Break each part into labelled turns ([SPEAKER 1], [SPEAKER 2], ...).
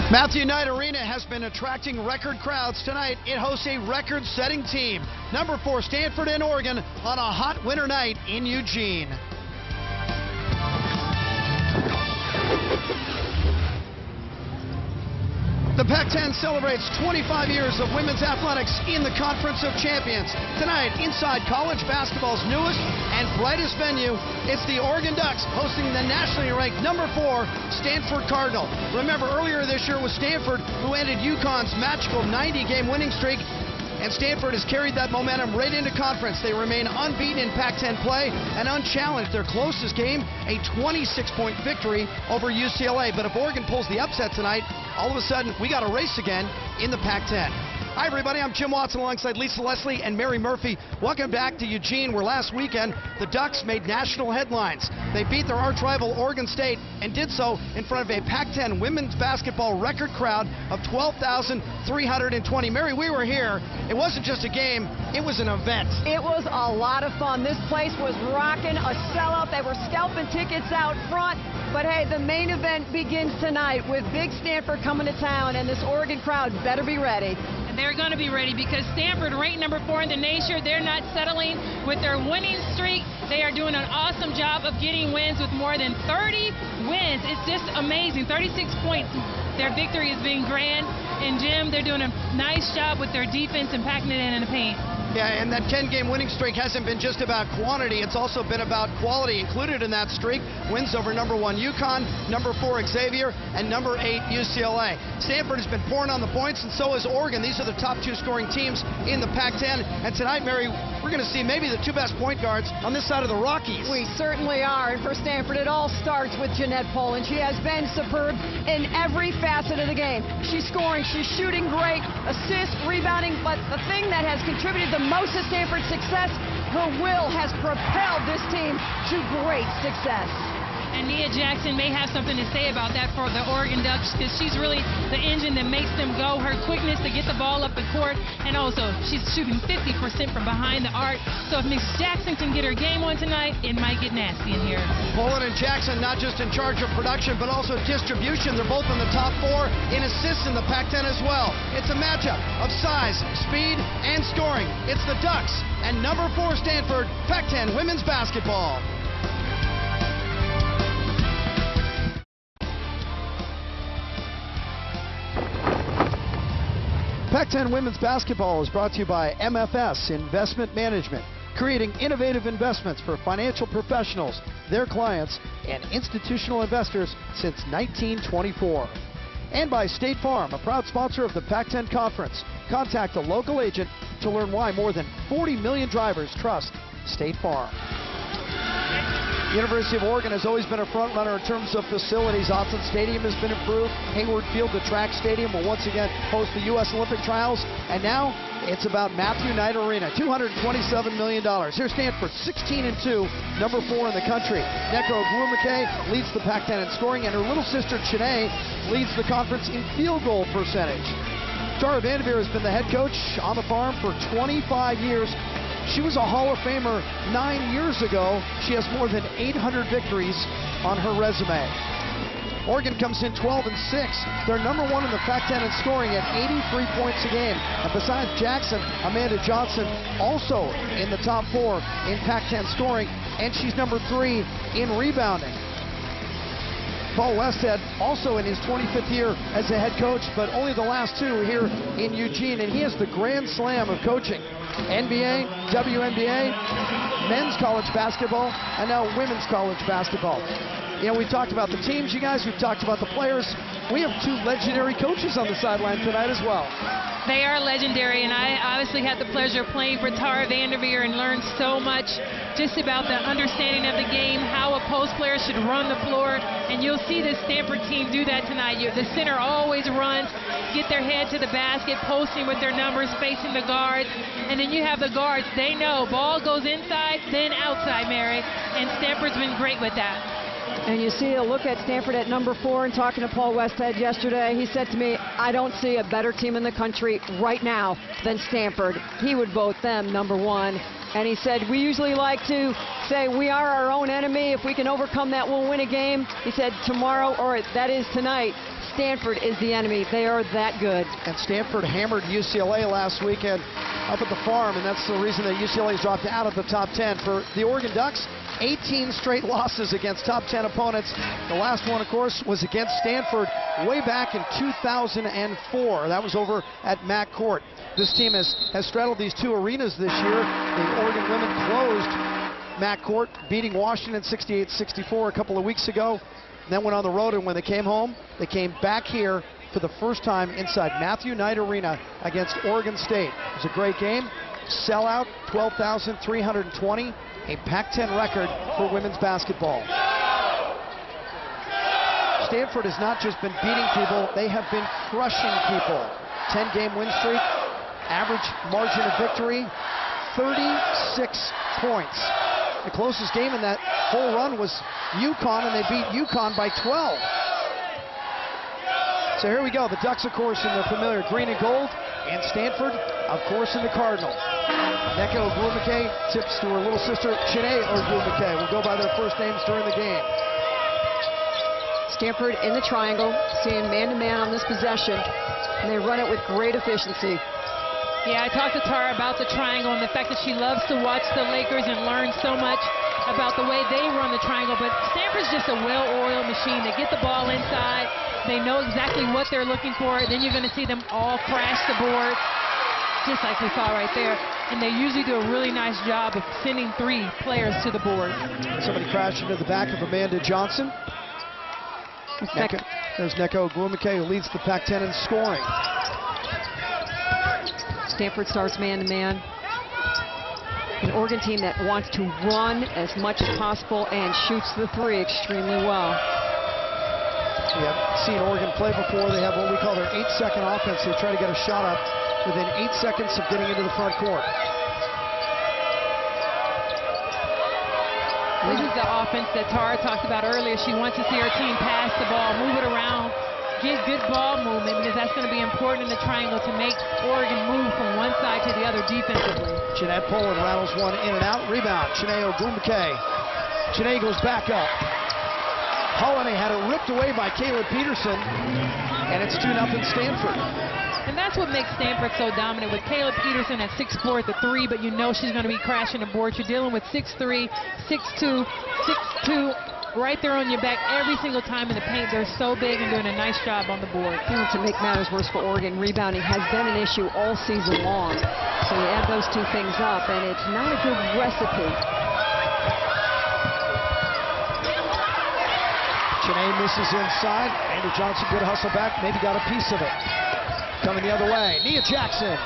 [SPEAKER 1] Matthew Knight Arena has been attracting record crowds tonight. It hosts a record-setting team. Number 4 Stanford and Oregon on a hot winter night in Eugene. The Pac-10 celebrates 25 years of women's athletics in the Conference of Champions. Tonight, inside college basketball's newest and brightest venue, it's the Oregon Ducks hosting the nationally ranked number 4 Stanford Cardinal. Remember, earlier this year was Stanford who ended UConn's magical 90-game winning streak, and Stanford has carried that momentum right into conference. They remain unbeaten in Pac-10 play and unchallenged. Their closest game, a 26-point victory over UCLA. But if Oregon pulls the upset tonight, all of a sudden, we got a race again in the Pac-10. Hi, everybody. I'm Jim Watson alongside Lisa Leslie and Mary Murphy. Welcome back to Eugene, where last weekend the Ducks made national headlines. They beat their arch-rival Oregon State and did so in front of a Pac-10 women's basketball record crowd of 12,320. Mary, we were here. It wasn't just a game. It was an event.
[SPEAKER 2] It was a lot of fun. This place was rocking, a sellout. They were scalping tickets out front. But hey, the main event begins tonight with big Stanford coming to town, and this Oregon crowd better be ready.
[SPEAKER 3] And they're going to be ready because Stanford, ranked number 4 in the nation, they're not settling with their winning streak. They are doing an awesome job of getting wins with more than 30 wins. It's just amazing. 36 points. Their victory has been grand. And Jim, they're doing a nice job with their defense and packing it in the paint.
[SPEAKER 1] Yeah, and that 10-game winning streak hasn't been just about quantity. It's also been about quality. Included in that streak, wins over number 1 UConn, number 4 Xavier, and number 8 UCLA. Stanford has been pouring on the points, and so has Oregon. These are the top 2 scoring teams in the Pac-10. And tonight, Mary, we're going to see maybe the 2 best point guards on this side of the Rockies.
[SPEAKER 2] We certainly are. And for Stanford, it all starts with Jeanette Poland. She has been superb in every facet of the game. She's scoring, she's shooting great, assists, rebounding, but the thing that has contributed the most to Stanford's success, her will has propelled this team to great success.
[SPEAKER 3] And Nia Jackson may have something to say about that for the Oregon Ducks, because she's really the engine that makes them go. Her quickness to get the ball up the court, and also she's shooting 50% from behind the arc. So if Miss Jackson can get her game on tonight, it might get nasty in here.
[SPEAKER 1] Poland and Jackson not just in charge of production, but also distribution. They're both in the top 4 in assists in the Pac-10 as well. It's a matchup of size, speed, and scoring. It's the Ducks and number 4 Stanford, Pac-10 women's basketball. Pac-10 Women's Basketball is brought to you by MFS Investment Management, creating innovative investments for financial professionals, their clients, and institutional investors since 1924. And by State Farm, a proud sponsor of the Pac-10 Conference. Contact a local agent to learn why more than 40 million drivers trust State Farm. University of Oregon has always been a front runner in terms of facilities. Autzen Stadium has been improved. Hayward Field, the track stadium, will once again host the U.S. Olympic trials. And now it's about Matthew Knight Arena, $227 million. Here's Stanford, 16-2, number 4 in the country. Neko Blumake leads the Pac-10 in scoring, and her little sister Chene leads the conference in field goal percentage. Tara Vanderveer has been the head coach on the farm for 25 years. She was a Hall of Famer 9 years ago. She has more than 800 victories on her resume. Oregon comes in 12-6. They're number 1 in the Pac-10 in scoring at 83 points a game. And besides Jackson, Amanda Johnson also in the top 4 in Pac-10 scoring, and she's number 3 in rebounding. Paul Westhead also in his 25th year as a head coach, but only the last 2 here in Eugene, and he has the grand slam of coaching. NBA, WNBA, men's college basketball, and now women's college basketball. You know, we talked about the teams, you guys. We've talked about the players. We have 2 legendary coaches on the sideline tonight as well.
[SPEAKER 3] They are legendary, and I obviously had the pleasure of playing for Tara Vanderveer and learned so much just about the understanding of the game, how a post player should run the floor, and you'll see this Stanford team do that tonight. The center always runs, get their head to the basket, posting with their numbers, facing the guards, and then you have the guards. They know ball goes inside, then outside, Mary, and Stanford's been great with that.
[SPEAKER 2] And you see a look at Stanford at number 4, and talking to Paul Westhead yesterday, he said to me, I don't see a better team in the country right now than Stanford. He would vote them number 1. And he said, we usually like to say we are our own enemy. If we can overcome that, we'll win a game. He said tomorrow, or that is tonight, Stanford is the enemy. They are that good.
[SPEAKER 1] And Stanford hammered UCLA last weekend up at the Farm, and that's the reason that UCLA's dropped out of the top 10. For the Oregon Ducks, 18 straight losses against top 10 opponents. The last one, of course, was against Stanford way back in 2004. That was over at Mack Court. This team has straddled these two arenas this year. The Oregon women closed Mack Court, beating Washington 68-64 a couple of weeks ago. Then went on the road, and when they came home, they came back here for the first time inside Matthew Knight Arena against Oregon State. It was a great game. Sellout, 12,320, a Pac-10 record for women's basketball. Stanford has not just been beating people, they have been crushing people. 10-game win streak, average margin of victory, 36 points. The closest game in that whole run was UConn, and they beat UConn by 12. So here we go. The Ducks, of course, in the familiar green and gold, and Stanford, of course, in the Cardinal. Nneka Ogwumike tips to her little sister, Chiney Ogwumike. Will go by their first names during the game.
[SPEAKER 2] Stanford in the triangle, seeing man-to-man on this possession, and they run it with great efficiency.
[SPEAKER 3] Yeah, I talked to Tara about the triangle and the fact that she loves to watch the Lakers and learn so much about the way they run the triangle. But Stanford's just a well-oiled machine. They get the ball inside. They know exactly what they're looking for. Then you're going to see them all crash the board, just like we saw right there. And they usually do a really nice job of sending three players to the board.
[SPEAKER 1] Somebody crashed into the back of Amanda Johnson. There's Nneka Ogwumike, who leads the Pac-10 in scoring.
[SPEAKER 2] Stanford starts man-to-man. An Oregon team that wants to run as much as possible and shoots the three extremely well.
[SPEAKER 1] We haven't seen Oregon play before. They have what we call their 8-second offense. They try to get a shot up within 8 seconds of getting into the front court.
[SPEAKER 3] This is the offense that Tara talked about earlier. She wants to see her team pass the ball, move it around, get good ball movement, because that's going to be important in the triangle to make Oregon move from one side to the other defensively.
[SPEAKER 1] Jeanette Poland rattles one in and out. Rebound, Chiney Ogwumike. Chiney goes back up. Holiday had it ripped away by Caleb Peterson, and it's 2-0 Stanford.
[SPEAKER 3] And that's what makes Stanford so dominant, with Caleb Peterson at 6'4" at the 3, but you know she's going to be crashing the board. You're dealing with 6'3", 6'2", 6'2", right there on your back every single time in the paint. They're so big and doing a nice job on the board.
[SPEAKER 2] And to make matters worse for Oregon, rebounding has been an issue all season long. So you add those two things up, and it's not a good recipe.
[SPEAKER 1] Chiney misses inside. Amanda Johnson, good hustle back, maybe got a piece of it. Coming the other way, Nia Jackson.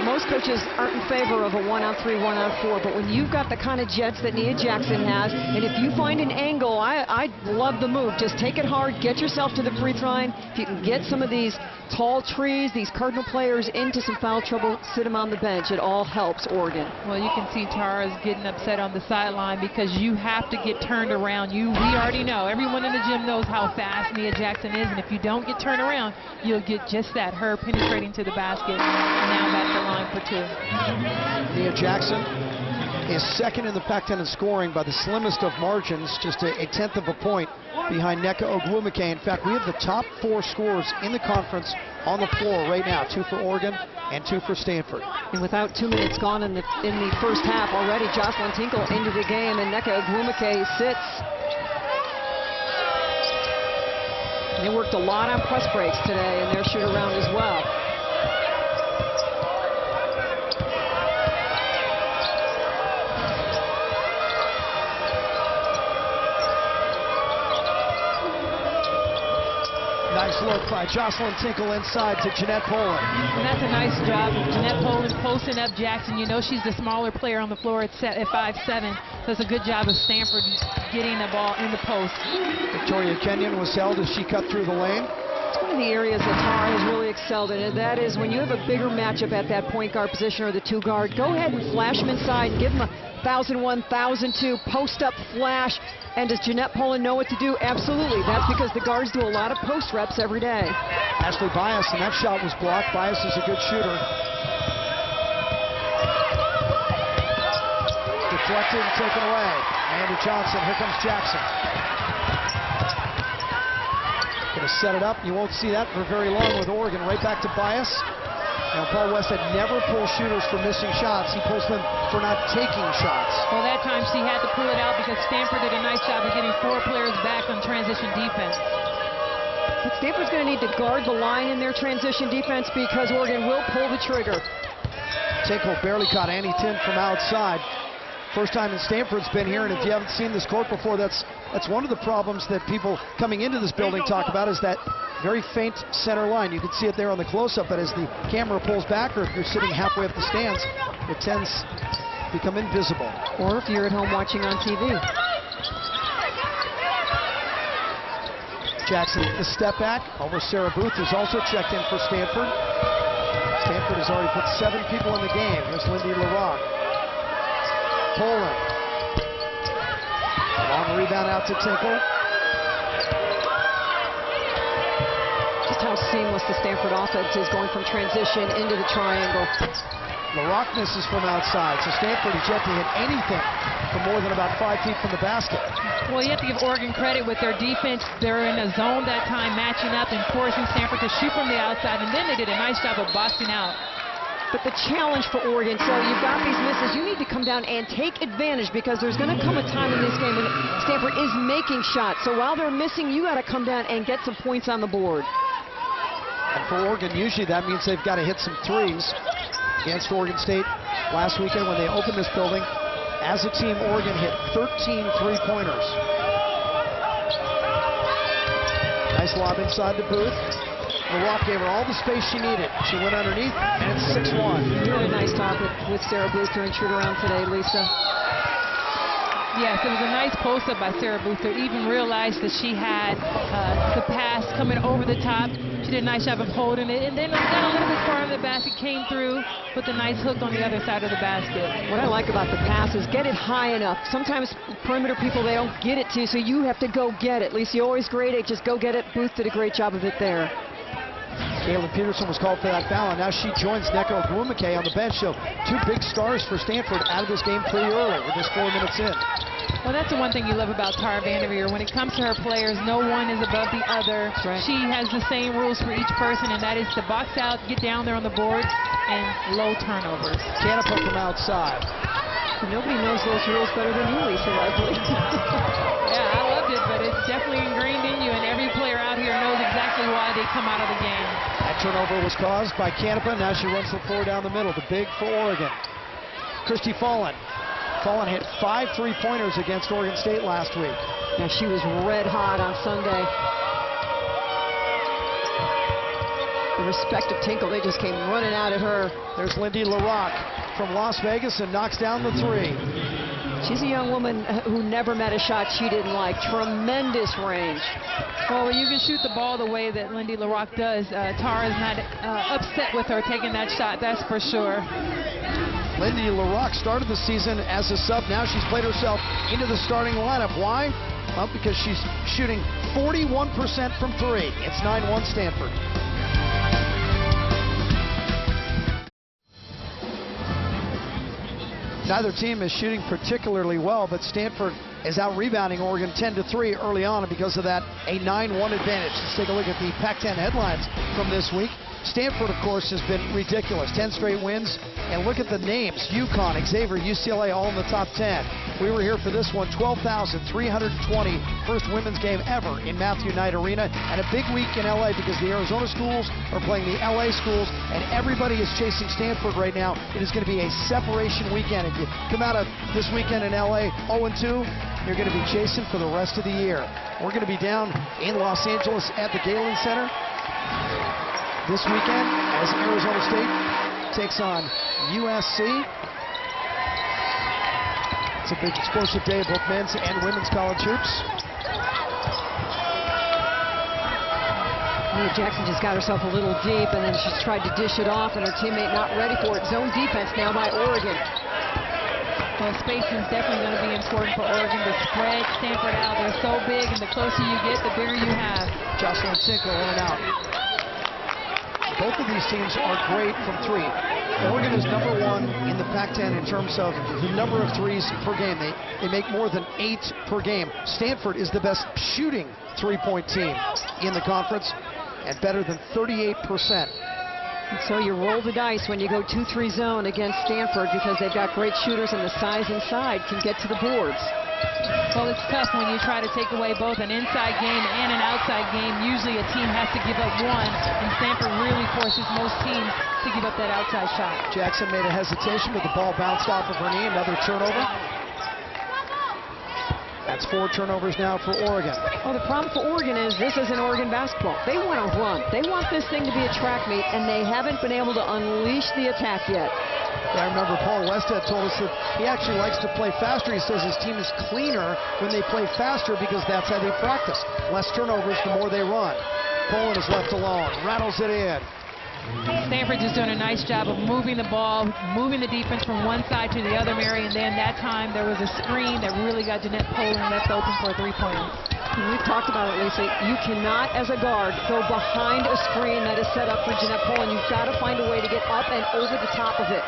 [SPEAKER 2] Most coaches aren't in favor of a 1-on-3, 1-on-4, but when you've got the kind of jets that Nia Jackson has, and if you find an angle, I love the move. Just take it hard, get yourself to the free throw line. If you can get some of these tall trees, these Cardinal players into some foul trouble, sit them on the bench. It all helps Oregon.
[SPEAKER 3] Well, you can see Tara's getting upset on the sideline because you have to get turned around. We already know, everyone in the gym knows how fast Nia Jackson is, and if you don't get turned around, you'll get just that, her penetrating to the basket. And now that's the line for two.
[SPEAKER 1] Nia Jackson is second in the Pac-10 in scoring by the slimmest of margins, just a 1/10 of a point behind Nneka Ogwumike. In fact, we have the top 4 scorers in the conference on the floor right now, 2 for Oregon and 2 for Stanford.
[SPEAKER 2] And without 2 minutes gone in the first half, already Jocelyn Tinkle into the game, and Nneka Ogwumike sits. And they worked a lot on press breaks today in their shoot around as well.
[SPEAKER 1] Nice look by Jocelyn Tinkle inside to Jeanette Poland.
[SPEAKER 3] And that's a nice job of Jeanette Poland posting up Jackson. You know she's the smaller player on the floor at 5'7", so it's a good job of Stanford getting the ball in the post.
[SPEAKER 1] Victoria Kenyon was held as she cut through the lane.
[SPEAKER 2] It's one of the areas that Tara has really excelled in, and that is when you have a bigger matchup at that point guard position or the 2 guard, go ahead and flash them inside and give them a 1,001, 1,002 post up flash. And does Jeanette Poland know what to do? Absolutely. That's because the guards do a lot of post reps every day.
[SPEAKER 1] Ashley Bias, and that shot was blocked. Bias is a good shooter. Deflected and taken away. Amanda Johnson, here comes Jackson. set it up. You won't see that for very long with Oregon. Right back to bias. Now, Paul Westhead never pulls shooters for missing shots. He pulls them for not taking shots.
[SPEAKER 3] Well, that time she had to pull it out because Stanford did a nice job of getting 4 players back on transition defense.
[SPEAKER 2] But Stanford's going to need to guard the line in their transition defense because Oregon will pull the trigger.
[SPEAKER 1] Tinkle barely caught Annie Tin from outside. First time that Stanford's been here, and if you haven't seen this court before, that's one of the problems that people coming into this building talk about, is that very faint center line. You can see it there on the close-up, but as the camera pulls back, or if you're sitting halfway up the stands, it tends to become invisible.
[SPEAKER 2] Or if you're at home watching on TV.
[SPEAKER 1] Jackson, the step back over Sarah Booth, who's also checked in for Stanford. Stanford has already put 7 people in the game. Here's Lindy LaRock. Poland. Long rebound out to Tinkle.
[SPEAKER 2] Just how seamless the Stanford offense is, going from transition into the triangle.
[SPEAKER 1] LaRock misses from outside, so Stanford is yet to hit anything from more than about 5 feet from the basket.
[SPEAKER 3] Well, you have to give Oregon credit with their defense. They're in a zone that time, matching up and forcing Stanford to shoot from the outside, and then they did a nice job of boxing out.
[SPEAKER 2] But the challenge for Oregon, so you've got these misses, you need to come down and take advantage, because there's going to come a time in this game when Stanford is making shots. So while they're missing, you got to come down and get some points on the board.
[SPEAKER 1] And for Oregon, usually that means they've got to hit some threes. Against Oregon State last weekend when they opened this building, as a team, Oregon hit 13 three-pointers. Nice lob inside to Booth. LaRock gave her all the space she needed. She went underneath, and it's 6-1.
[SPEAKER 2] Really nice talk with Sarah Booth during shoot-around today, Lisa.
[SPEAKER 3] Yes, it was a nice post-up by Sarah Booth to even realize that she had the pass coming over the top. She did a nice job of holding it, and then got a little bit far in the basket, came through with a nice hook on the other side of the basket.
[SPEAKER 2] What I like about the pass is get it high enough. Sometimes perimeter people, they don't get it to you, so you have to go get it. Lisa, you always grade it, just go get it. Booth did a great job of it there.
[SPEAKER 1] Kaylin Peterson was called for that foul, and now she joins Neko Ogwumike on the bench. So 2 big stars for Stanford out of this game pretty early. We're just 4 minutes in.
[SPEAKER 3] Well, that's the one thing you love about Tara Vanderveer. When it comes to her players, no one is above the other.
[SPEAKER 2] Right.
[SPEAKER 3] She has the same rules for each person, and that is to box out, get down there on the boards, and low turnovers.
[SPEAKER 1] Canepa from outside.
[SPEAKER 2] Nobody knows those rules better than you, Lisa, likely.
[SPEAKER 3] Yeah, I loved it, but it's definitely ingrained in you, and every player out here knows exactly why they come out of the game.
[SPEAKER 1] That turnover was caused by Canepa. Now she runs the floor down the middle. The big for Oregon. Christy Fallen. Fallen hit 5 three-pointers against Oregon State last week.
[SPEAKER 2] Yeah, she was red hot on Sunday. The respect of Tinkle, they just came running out at her.
[SPEAKER 1] There's Lindy LaRock from Las Vegas and knocks down the 3.
[SPEAKER 2] She's a young woman who never met a shot she didn't like. Tremendous range.
[SPEAKER 3] Well, you can shoot the ball the way that Lindy LaRock does. Tara's not upset with her taking that shot, that's for sure.
[SPEAKER 1] Lindy LaRock started the season as a sub. Now she's played herself into the starting lineup. Why? Well, because she's shooting 41% from 3. It's 9-1 Stanford. Neither team is shooting particularly well, but Stanford is out-rebounding Oregon 10-3 early on, and because of that, a 9-1 advantage. Let's take a look at the Pac-10 headlines from this week. Stanford, of course, has been ridiculous. 10 straight wins, and look at the names. UConn, Xavier, UCLA, all in the top 10. We were here for this one, 12,320, first women's game ever in Matthew Knight Arena, and a big week in LA because the Arizona schools are playing the LA schools, and everybody is chasing Stanford right now. It is going to be a separation weekend. If you come out of this weekend in LA 0-2, you're going to be chasing for the rest of the year. We're going to be down in Los Angeles at the Galen Center this weekend as Arizona State takes on USC. It's a big explosive day of both men's and women's college hoops.
[SPEAKER 2] Jackson just got herself a little deep, and then she's tried to dish it off, and her teammate not ready for it. Zone defense now by Oregon.
[SPEAKER 3] Well, spacing is definitely going to be important for Oregon to spread Stanford out. They're so big, and the closer you get, the bigger you have.
[SPEAKER 1] Jocelyn Tinkle in and out. both of these teams are great from three. Oregon is #1 in the Pac-10 in terms of the number of threes per game. They make more than 8 per game. Stanford is the best shooting three-point team in the conference and better than 38%.
[SPEAKER 2] And so you roll the dice when you go 2-3 zone against Stanford because they've got great shooters and the size inside can get to the boards.
[SPEAKER 3] Well, it's tough when you try to take away both an inside game and an outside game. Usually a team has to give up one, and Stanford really forces most teams to give up that outside shot.
[SPEAKER 1] Jackson made a hesitation, but the ball bounced off of her knee. Another turnover. That's 4 turnovers now for Oregon.
[SPEAKER 2] Well, the problem for Oregon is this isn't Oregon basketball. They want to run. They want this thing to be a track meet, and they haven't been able to unleash the attack yet.
[SPEAKER 1] Yeah, I remember Paul Westhead told us that he actually likes to play faster. He says his team is cleaner when they play faster because that's how they practice. Less turnovers the more they run. Poland is left alone, rattles it in.
[SPEAKER 3] Stanford just doing a nice job of moving the ball, moving the defense from one side to the other, Mary, and then that time there was a screen that really got Jeanette Poland left open for a three-pointer.
[SPEAKER 2] We've talked about it, Lisa. You cannot, as a guard, go behind a screen that is set up for Jeanette Poland. You've got to find a way to get up and over the top of it.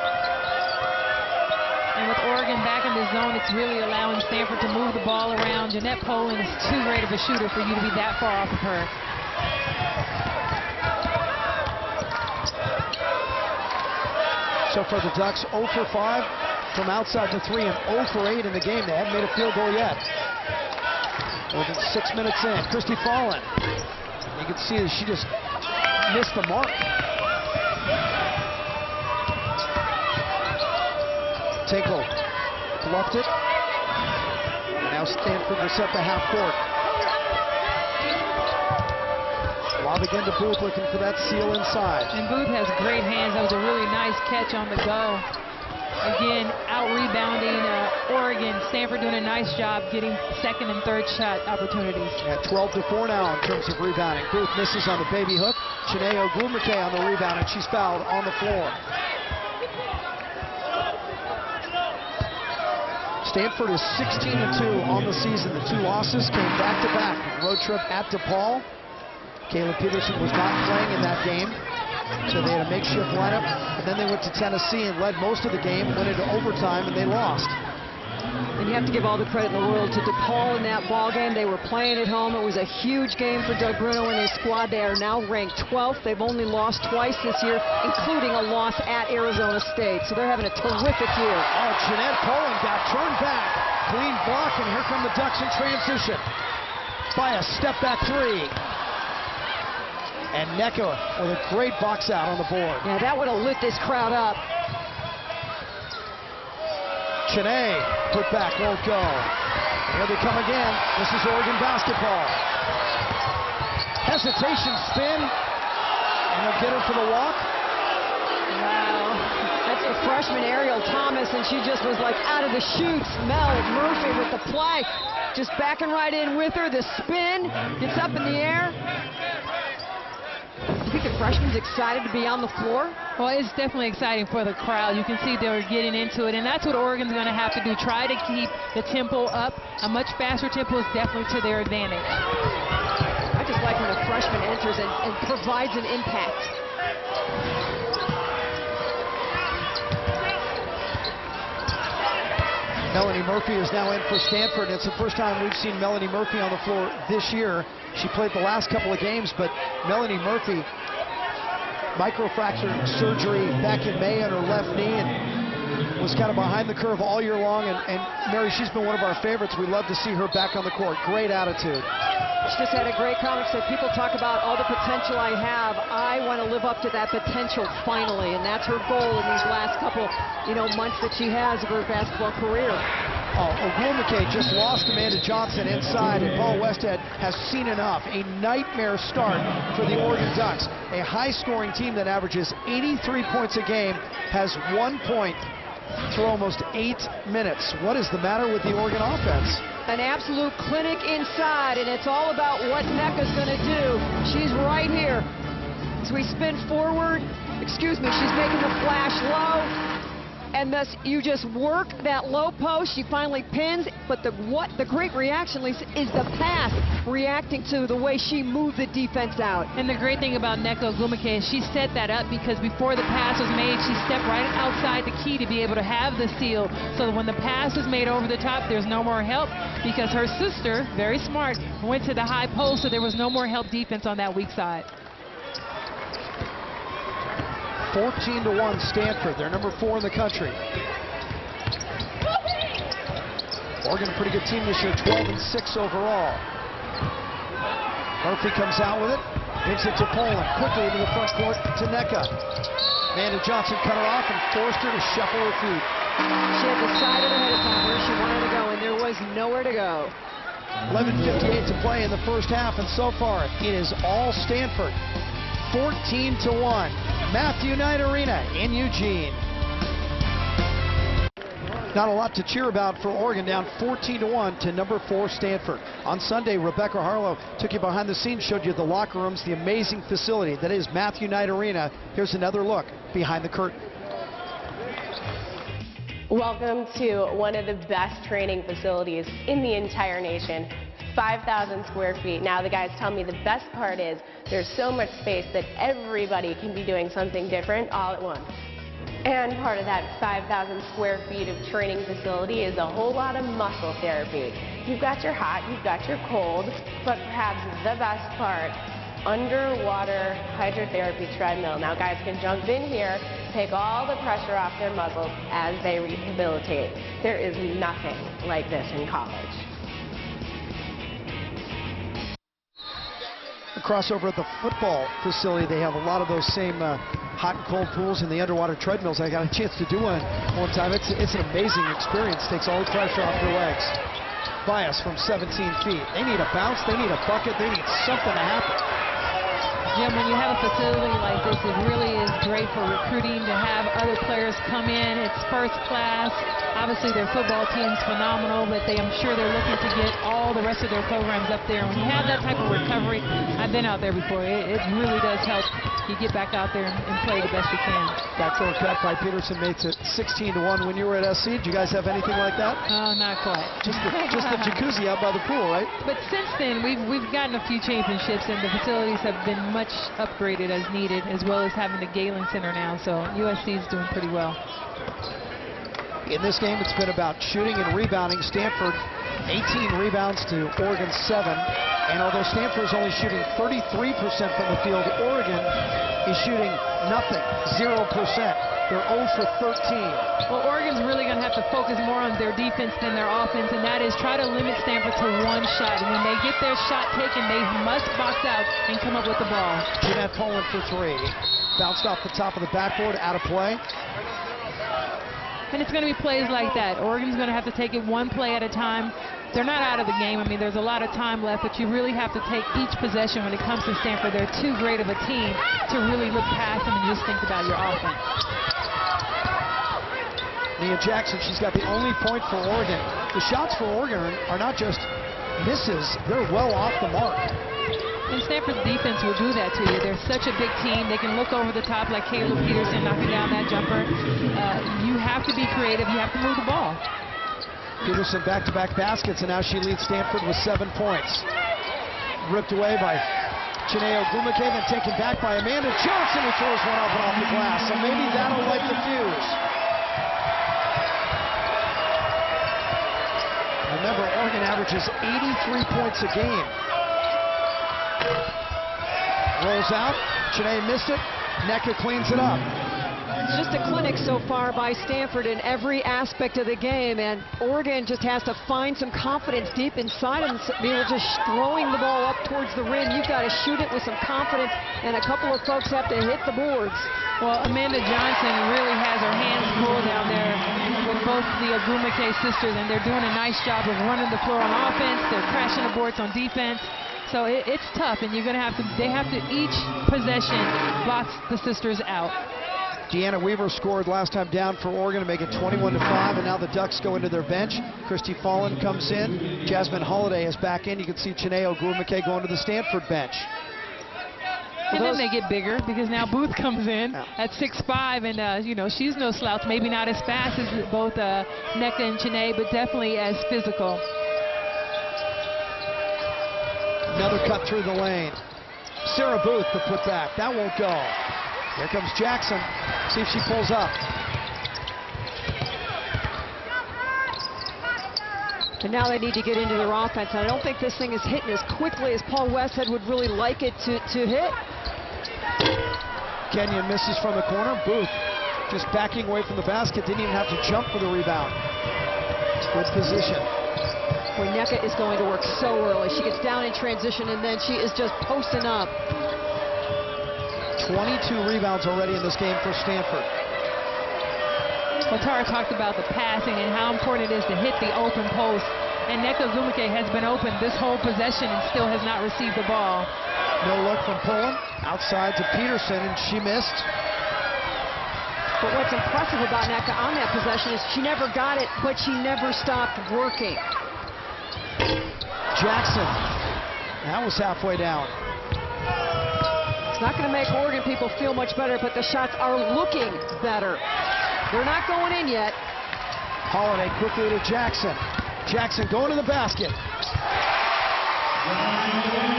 [SPEAKER 3] And with Oregon back in the zone, it's really allowing Stanford to move the ball around. Jeanette Poland is too great of a shooter for you to be that far off of her.
[SPEAKER 1] So for the Ducks, 0 for 5 from outside the 3 and 0 for 8 in the game. They haven't made a field goal yet. More than 6 minutes in. Christy Fallon. You can see that she just missed the mark. Tinkle bluffed it. And now Stanford will set the half court. Lob again to Booth, looking for that seal inside.
[SPEAKER 3] And Booth has great hands. That was a really nice catch on the go. Again, out-rebounding Oregon. Stanford doing a nice job getting second and third shot opportunities.
[SPEAKER 1] At 12-4 now in terms of rebounding. Booth misses on the baby hook. Chiney Ogwumike on the rebound, and she's fouled on the floor. Stanford is 16-2 on the season. The 2 losses came back-to-back. Road trip at DePaul. Caleb Peterson was not playing in that game, so they had a makeshift lineup. And then they went to Tennessee and led most of the game, went into overtime, and they lost.
[SPEAKER 2] And you have to give all the credit in the world to DePaul in that ball game. They were playing at home. It was a huge game for Doug Bruno and his squad. They are now ranked 12th. They've only lost twice this year, including a loss at Arizona State. So they're having a terrific year.
[SPEAKER 1] Oh, Jeanette Poland got turned back. Clean block, and here come the Ducks in transition. By a step-back 3. And Necka with a great box out on the board.
[SPEAKER 2] Yeah, that would have lit this crowd up.
[SPEAKER 1] Chiney put back, won't go. And here they come again. This is Oregon basketball. Hesitation spin. And they'll get her for the walk.
[SPEAKER 2] Wow. That's the freshman Ariel Thomas, and she just was like out of the chutes. Mel Murphy with the play. Just backing right in with her. The spin gets up in the air. Do you think the freshman's excited to be on the floor?
[SPEAKER 3] Well, it's definitely exciting for the crowd. You can see they're getting into it, and that's what Oregon's going to have to do. Try to keep the tempo up. A much faster tempo is definitely to their advantage.
[SPEAKER 2] I just like when a freshman enters and provides an impact.
[SPEAKER 1] Melanie Murphy is now in for Stanford. It's the first time we've seen Melanie Murphy on the floor this year. She played the last couple of games, but Melanie Murphy, microfracture surgery back in May on her left knee, and was kind of behind the curve all year long. And Mary, she's been one of our favorites. We love to see her back on the court. Great attitude.
[SPEAKER 2] She just had a great comment. Said, people talk about all the potential I have. I want to live up to that potential finally, and that's her goal in these last couple, months that she has of her basketball career.
[SPEAKER 1] Oh, Ogwumike just lost Amanda Johnson inside, and Paul Westhead has seen enough. A nightmare start for the Oregon Ducks. A high-scoring team that averages 83 points a game has 1 point through almost 8 minutes. What is the matter with the Oregon offense?
[SPEAKER 2] An absolute clinic inside, and it's all about what Necka's going to do. She's right here. As we spin forward, she's making the flash low. And thus, you just work that low post. She finally pins. But the great reaction, Lisa, is the pass, reacting to the way she moved the defense out.
[SPEAKER 3] And the great thing about Nneka Ogwumike is she set that up because before the pass was made, she stepped right outside the key to be able to have the seal. So that when the pass is made over the top, there's no more help because her sister, very smart, went to the high post, so there was no more help defense on that weak side.
[SPEAKER 1] 14-1 Stanford. They're number 4 in the country. Oregon, a pretty good team this year, 12-6 overall. Murphy comes out with it, gives it to Poland, quickly into the front court to Nneka. Amanda Johnson cut her off and forced her to shuffle her feet.
[SPEAKER 2] She had decided ahead of time where she wanted to go, and there was nowhere to go.
[SPEAKER 1] 11:58 to play in the first half, and so far it is all Stanford. 14-1. Matthew Knight Arena in Eugene. Not a lot to cheer about for Oregon, down 14-1 to number 4 Stanford. On Sunday, Rebecca Harlow took you behind the scenes, showed you the locker rooms, the amazing facility that is Matthew Knight Arena. Here's another look behind the curtain.
[SPEAKER 4] Welcome to one of the best training facilities in the entire nation. 5,000 square feet. Now the guys tell me the best part is there's so much space that everybody can be doing something different all at once. And part of that 5,000 square feet of training facility is a whole lot of muscle therapy. You've got your hot, you've got your cold, but perhaps the best part, underwater hydrotherapy treadmill. Now guys can jump in here, take all the pressure off their muscles as they rehabilitate. There is nothing like this in college.
[SPEAKER 1] Crossover at the football facility, they have a lot of those same hot and cold pools and the underwater treadmills. I got a chance to do one time. It's an amazing experience. Takes all the pressure off their legs. Bias from 17 feet. They need a bounce. They need a bucket. They need something to happen.
[SPEAKER 3] Jim, when you have a facility like this, it really is great for recruiting to have other players come in. It's first class. Obviously, their football team's phenomenal, but I'm sure they're looking to get all the rest of their programs up there. When you have that type of recovery, I've been out there before. It really does help you get back out there and play the best you can.
[SPEAKER 1] Backdoor cut by Peterson makes it 16-1 when you were at SC. Did you guys have anything like that?
[SPEAKER 3] Not quite.
[SPEAKER 1] Just the jacuzzi out by the pool, right?
[SPEAKER 3] But since then, we've gotten a few championships, and the facilities have been much upgraded as needed, as well as having the Galen Center now. So USC is doing pretty well.
[SPEAKER 1] In this game, it's been about shooting and rebounding. Stanford, 18 rebounds to Oregon 7. And although Stanford is only shooting 33% from the field, Oregon is shooting nothing, 0%. They're 0 for 13.
[SPEAKER 3] Well, Oregon's really going to have to focus more on their defense than their offense, and that is try to limit Stanford to one shot. And when they get their shot taken, they must box out and come up with the ball.
[SPEAKER 1] Jeanette Poland for 3. Bounced off the top of the backboard, out of play.
[SPEAKER 3] And it's going to be plays like that. Oregon's going to have to take it one play at a time. They're not out of the game. I mean, there's a lot of time left, but you really have to take each possession when it comes to Stanford. They're too great of a team to really look past them and just think about your offense.
[SPEAKER 1] Nia Jackson, she's got the only point for Oregon. The shots for Oregon are not just misses, they're well off the mark.
[SPEAKER 3] And Stanford's defense will do that to you. They're such a big team. They can look over the top like Caleb Peterson knocking down that jumper. You have to be creative. You have to move the ball.
[SPEAKER 1] Peterson back-to-back baskets, and now she leads Stanford with 7 points. Ripped away by Chiney Ogwumike, then taken back by Amanda Johnson, who throws one up and off the glass. So maybe that'll light the fuse. Remember, Oregon averages 83 points a game. Rolls out. Chiney missed it. Nneka cleans it up.
[SPEAKER 2] It's just a clinic so far by Stanford in every aspect of the game, and Oregon just has to find some confidence deep inside and be able to just throwing the ball up towards the rim. You've got to shoot it with some confidence, and a couple of folks have to hit the boards.
[SPEAKER 3] Well, Amanda Johnson really has her hands full down there with both the Ogwumike sisters, and they're doing a nice job of running the floor on offense. They're crashing the boards on defense. So it's tough, and you're going to have to, they have to each possession box the sisters out.
[SPEAKER 1] Deanna Weaver scored last time down for Oregon to make it 21-5, and now the Ducks go into their bench. Christy Fallon comes in. Jasmine Holiday is back in. You can see Chiney Ogwumike going to the Stanford bench.
[SPEAKER 3] And then they get bigger because now Booth comes in at 6'5", and you know, she's no slouch. Maybe not as fast as both Nneka and Chiney, but definitely as physical.
[SPEAKER 1] Another cut through the lane. Sarah Booth, the putback. That won't go. Here comes Jackson. See if she pulls up.
[SPEAKER 2] And now they need to get into their offense. I don't think this thing is hitting as quickly as Paul Westhead would really like it to hit.
[SPEAKER 1] Kenyon misses from the corner. Booth just backing away from the basket. Didn't even have to jump for the rebound. Good position.
[SPEAKER 2] Boy, Nneka is going to work so early. She gets down in transition, and then she is just posting up.
[SPEAKER 1] 22 rebounds already in this game for Stanford.
[SPEAKER 3] Well, Tara talked about the passing and how important it is to hit the open post. And Nneka Ogwumike has been open this whole possession and still has not received the ball.
[SPEAKER 1] No look from Pullen. Outside to Peterson, and she missed.
[SPEAKER 2] But what's impressive about Nneka on that possession is she never got it, but she never stopped working.
[SPEAKER 1] Jackson. That was halfway down.
[SPEAKER 2] It's not going to make Oregon people feel much better, but the shots are looking better. They're not going in yet.
[SPEAKER 1] Holiday quickly to Jackson. Jackson going to the basket.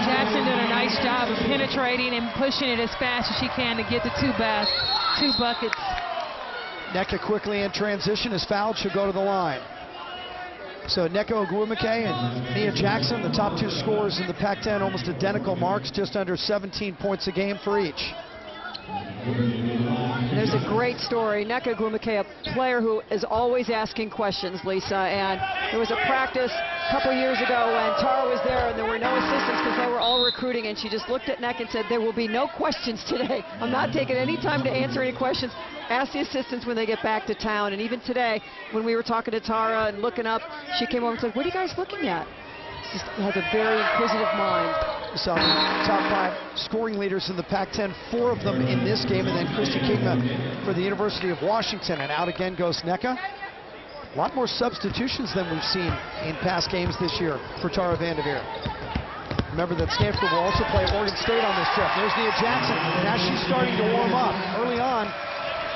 [SPEAKER 3] Jackson did a nice job of penetrating and pushing it as fast as she can to get the two buckets.
[SPEAKER 1] Nneka quickly in transition is fouled. She'll go to the line. So Nneka Ogwumike and Nia Jackson, the top two scorers in the Pac-10, almost identical marks, just under 17 points a game for each.
[SPEAKER 2] And there's a great story. Nneka Ogwumike, a player who is always asking questions, Lisa. And there was a practice a couple years ago when Tara was there and there were no assistants because they were all recruiting. And she just looked at Nneka and said, there will be no questions today. I'm not taking any time to answer any questions. Ask the assistants when they get back to town. And even today, when we were talking to Tara and looking up, she came over and said, what are you guys looking at? Just has a very inquisitive mind.
[SPEAKER 1] So top 5 scoring leaders in the Pac-10, 4 of them in this game, and then Christy Kingma for the University of Washington. And out again goes Nneka. A lot more substitutions than we've seen in past games this year for Tara Vanderveer. Remember that Stanford will also play Oregon State on this trip. There's Nia Jackson. Now she's starting to warm up. Early on,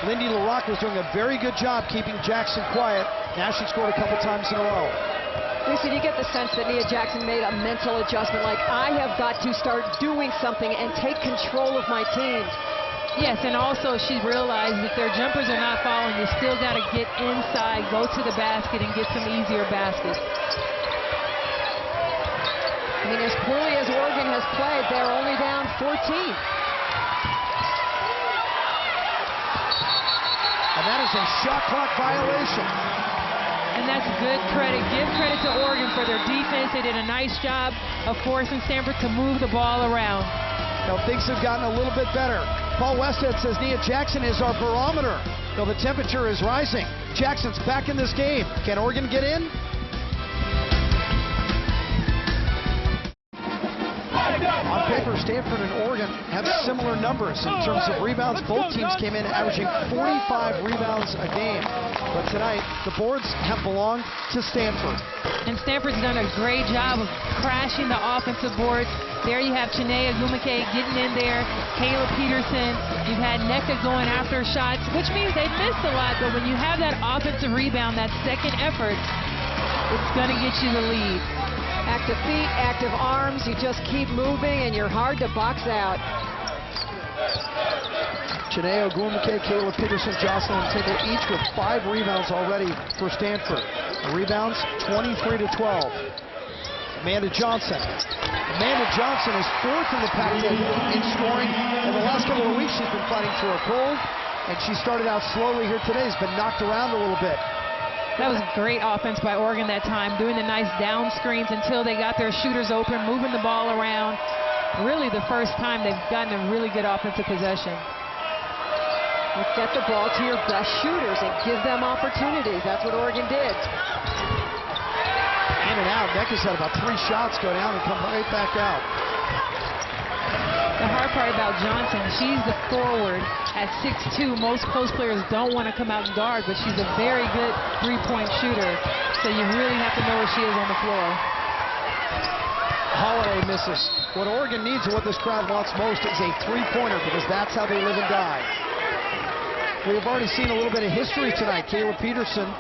[SPEAKER 1] Lindy LaRocque was doing a very good job keeping Jackson quiet. Now she scored a couple times in a row.
[SPEAKER 2] Lisa, do you get the sense that Nia Jackson made a mental adjustment, like, I have got to start doing something and take control of my team?
[SPEAKER 3] Yes, and also she realized that their jumpers are not falling. You still got to get inside, go to the basket, and get some easier baskets.
[SPEAKER 2] I mean, as poorly as Oregon has played, they're only down 14.
[SPEAKER 1] And that is a shot clock violation.
[SPEAKER 3] And that's good credit. Give credit to Oregon for their defense. They did a nice job of forcing Stanford to move the ball around.
[SPEAKER 1] Now things have gotten a little bit better. Paul Westhead says Nia Jackson is our barometer. Though the temperature is rising. Jackson's back in this game. Can Oregon get in? On paper, Stanford and Oregon have similar numbers in terms of rebounds. Both teams came in averaging 45 rebounds a game. But tonight, the boards have belonged to Stanford.
[SPEAKER 3] And Stanford's done a great job of crashing the offensive boards. There you have Chiney Ogwumike getting in there, Kayla Peterson. You've had Nneka going after shots, which means they missed a lot. But when you have that offensive rebound, that second effort, it's going to get you the lead.
[SPEAKER 2] Active feet, active arms, you just keep moving and you're hard to box out.
[SPEAKER 1] Chiney Ogwumike, Kayla Peterson, Jocelyn Tingle, each with 5 rebounds already for Stanford. The rebounds, 23-12. Amanda Johnson. Amanda Johnson is 4th in the Pac-10 in scoring. In the last couple of weeks, she's been fighting through a cold, and she started out slowly here today. Has been knocked around a little bit.
[SPEAKER 3] That was great offense by Oregon that time, doing the nice down screens until they got their shooters open, moving the ball around. Really the first time they've gotten a really good offensive possession.
[SPEAKER 2] Let's get the ball to your best shooters and give them opportunities. That's what Oregon did.
[SPEAKER 1] In and out. Nneka's had about 3 shots go down and come right back out.
[SPEAKER 3] The hard part about Johnson, she's the forward at 6'2". Most post players don't want to come out and guard, but she's a very good three-point shooter. So you really have to know where she is on the floor.
[SPEAKER 1] Holiday misses. What Oregon needs and what this crowd wants most is a three-pointer, because that's how they live and die. We have already seen a little bit of history tonight. Kayla Peterson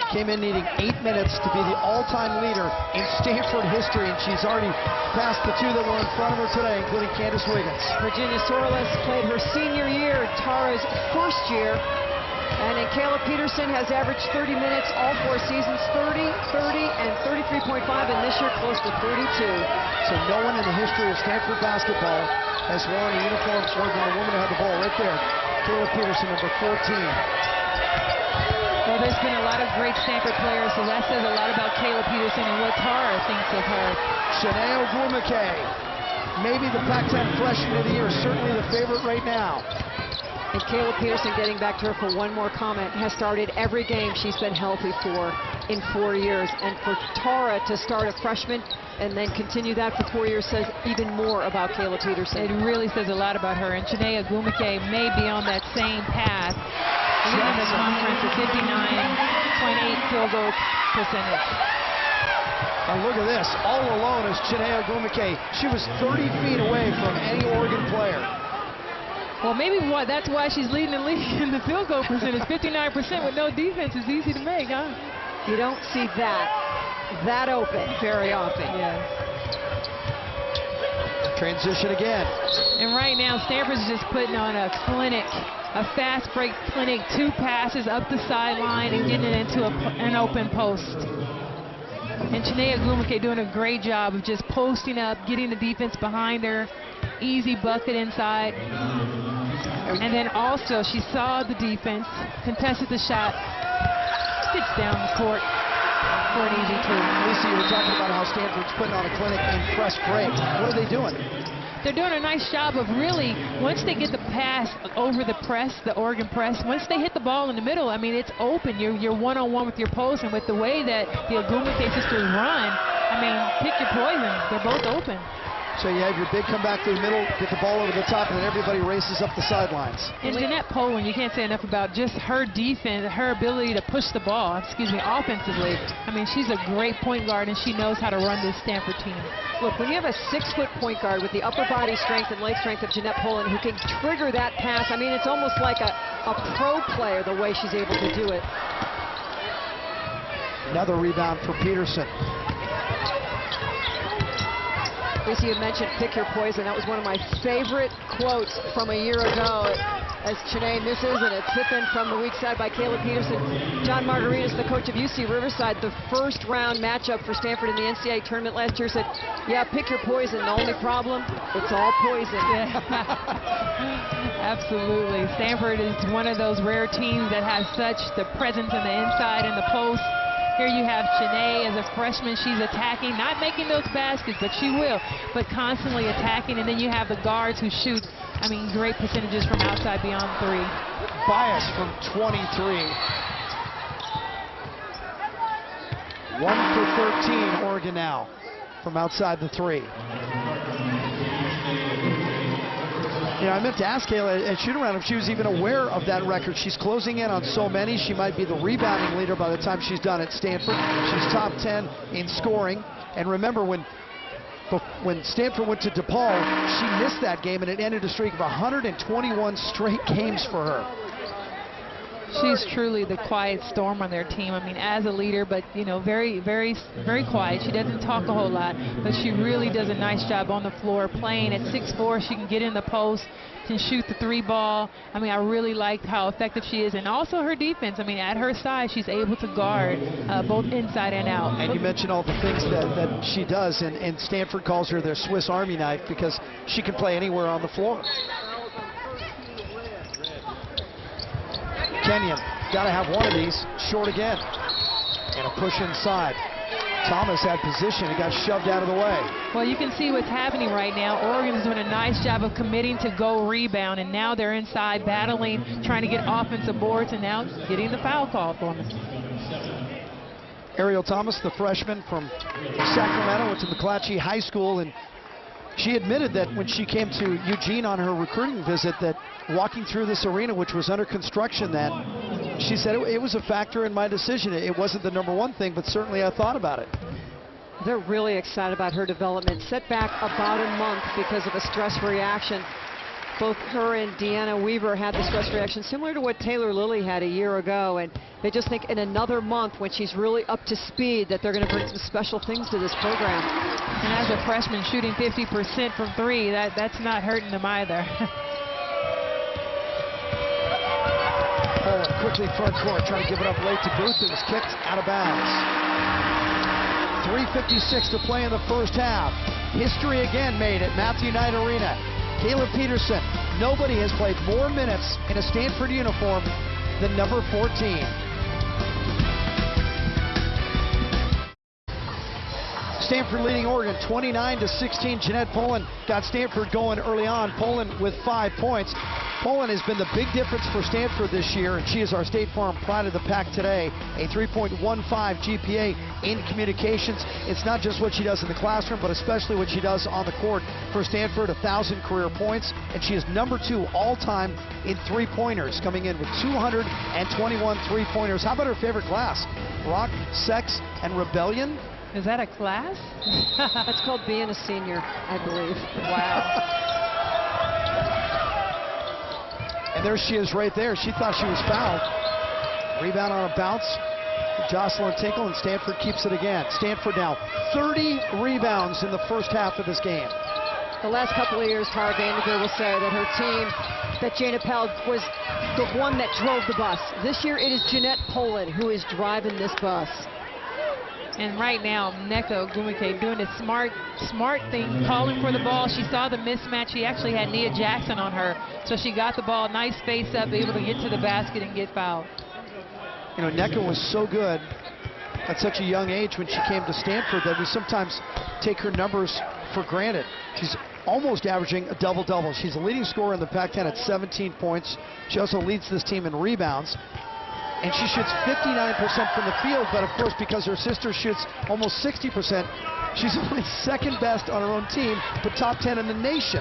[SPEAKER 1] came in needing 8 minutes to be the all-time leader in Stanford history, and she's already passed the two that were in front of her today, including Candace Wiggins.
[SPEAKER 2] Virginia Sorles played her senior year, Tara's first year, and then Kayla Peterson has averaged 30 minutes all 4 seasons, 30, 30, and 33.5, and this year close to 32.
[SPEAKER 1] So no one in the history of Stanford basketball has worn a uniform more than the woman who had the ball right there. Kayla Peterson, number 14.
[SPEAKER 3] Well, there's been a lot of great Stanford players, so that says a lot about Kayla Peterson and what Tara thinks of her.
[SPEAKER 1] Shanae Ogwumike, maybe the Pac-10 Freshman of the Year, certainly the favorite right now.
[SPEAKER 2] And Kayla Peterson, getting back to her for one more comment, has started every game she's been healthy for in 4 years. And for Tara to start a freshman and then continue that for 4 years says even more about Kayla Peterson.
[SPEAKER 3] It really says a lot about her. And Shanae Ogwumike may be on that same path. Leading the conference at 59.8 field goal percentage.
[SPEAKER 1] And look at this, all alone is Shanae Ogwumike. She was 30 feet away from any Oregon player.
[SPEAKER 3] Well, maybe that's why she's leading the league in the field goal percentage. 59% with no defense is easy to make, huh?
[SPEAKER 2] You don't see that open very often.
[SPEAKER 3] Yeah.
[SPEAKER 1] Transition again.
[SPEAKER 3] And right now, Stanford's just putting on a clinic, a fast break clinic, 2 passes up the sideline and getting it into an open post. And Shanae Ogwumike doing a great job of just posting up, getting the defense behind her, easy bucket inside. And then also, she saw the defense, contested the shot, sits down the court for an easy 2.
[SPEAKER 1] Lisa, you were talking about how Stanford's putting on a clinic in press break. What are they doing?
[SPEAKER 3] They're doing a nice job of really, once they get the pass over the press, the Oregon press, once they hit the ball in the middle, I mean, it's open. You're one-on-one with your post, and with the way that the Ogwumike sisters run, I mean, pick your poison. They're both open.
[SPEAKER 1] So you have your big come back to the middle, get the ball over the top, and then everybody races up the sidelines.
[SPEAKER 3] And Jeanette Poland, you can't say enough about just her defense, her ability to push the ball, offensively. I mean, she's a great point guard, and she knows how to run this Stanford team.
[SPEAKER 2] Look, when you have a 6-foot point guard with the upper body strength and leg strength of Jeanette Poland who can trigger that pass, I mean, it's almost like a pro player the way she's able to do it.
[SPEAKER 1] Another rebound for Peterson.
[SPEAKER 2] Lisa, you mentioned pick your poison. That was one of my favorite quotes from a year ago as Shanae misses, and a tip-in from the weak side by Kayla Peterson. John Margaritas, the coach of UC Riverside, the first-round matchup for Stanford in the NCAA tournament last year, said, yeah, pick your poison. The only problem, it's all poison.
[SPEAKER 3] Yeah. Absolutely. Stanford is one of those rare teams that has such the presence on the inside and the post. Here you have Shanae as a freshman. She's attacking, not making those baskets, but she will, but constantly attacking. And then you have the guards who shoot, I mean, great percentages from outside beyond 3.
[SPEAKER 1] Bias from 23. 1 for 13, Oregon now from outside the 3. You know, I meant to ask Kayla at shoot-around if she was even aware of that record. She's closing in on so many. She might be the rebounding leader by the time she's done at Stanford. She's top 10 in scoring. And remember, when Stanford went to DePaul, she missed that game, and it ended a streak of 121 straight games for her.
[SPEAKER 3] She's truly the quiet storm on their team. I mean, as a leader, but, you know, very, very, very quiet. She doesn't talk a whole lot, but she really does a nice job on the floor playing. At 6'4", she can get in the post, can shoot the 3 ball. I mean, I really liked how effective she is, and also her defense. I mean, at her size, she's able to guard both inside and out.
[SPEAKER 1] And you mentioned all the things that she does, and Stanford calls her their Swiss Army knife because she can play anywhere on the floor. Kenyon, got to have one of these. Short again. And a push inside. Thomas had position. It got shoved out of the way.
[SPEAKER 3] Well, you can see what's happening right now. Oregon's doing a nice job of committing to go rebound, and now they're inside battling, trying to get offensive boards, and now getting the foul call for them.
[SPEAKER 1] Ariel Thomas, the freshman from Sacramento, went to McClatchy High School, and she admitted that when she came to Eugene on her recruiting visit that walking through this arena, which was under construction then, she said it was a factor in my decision. It wasn't the #1 thing, but certainly I thought about it.
[SPEAKER 2] They're really excited about her development. Set back about a month because of a stress reaction. Both her and Deanna Weaver had the stress reaction similar to what Taylor Lilly had a year ago, and they just think in another month when she's really up to speed that they're going to bring some special things to this program.
[SPEAKER 3] And as a freshman shooting 50% from three, that's not hurting them either.
[SPEAKER 1] Poland quickly front court, trying to give it up late to Booth. It was kicked out of bounds. 3:56 to play in the first half. History again made at Matthew Knight Arena. Caleb Peterson, nobody has played more minutes in a Stanford uniform than number 14. Stanford leading Oregon 29-16. Jeanette Poland got Stanford going early on. Poland with 5 points. Poland has been the big difference for Stanford this year, and she is our State Farm Pride of the Pack today. A 3.15 GPA in communications. It's not just what she does in the classroom, but especially what she does on the court. For Stanford, 1,000 career points, and she is number 2 all-time in three-pointers, coming in with 221 three-pointers. How about her favorite class? Rock, Sex, and Rebellion?
[SPEAKER 3] Is that a class?
[SPEAKER 2] That's called being a senior, I believe.
[SPEAKER 3] Wow.
[SPEAKER 1] And there she is right there. She thought she was fouled. Rebound on a bounce. Jocelyn Tinkle, and Stanford keeps it again. Stanford now 30 rebounds in the first half of this game.
[SPEAKER 2] The last couple of years, Tara Vanderveer will say that her team, that Jana Pell was the one that drove the bus. This year it is Jeanette Poland who is driving this bus.
[SPEAKER 3] And right now, Nneka Ogwumike doing a smart thing, calling for the ball. She saw the mismatch. She actually had Nia Jackson on her, so she got the ball, nice face up, able to get to the basket and get fouled.
[SPEAKER 1] You know, Nneka was so good at such a young age when she came to Stanford that we sometimes take her numbers for granted. She's almost averaging a double-double. She's a leading scorer in the Pac-10 at 17 points. She also leads this team in rebounds. And she shoots 59% from the field, but of course, because her sister shoots almost 60%, she's only second best on her own team, but top 10 in the nation.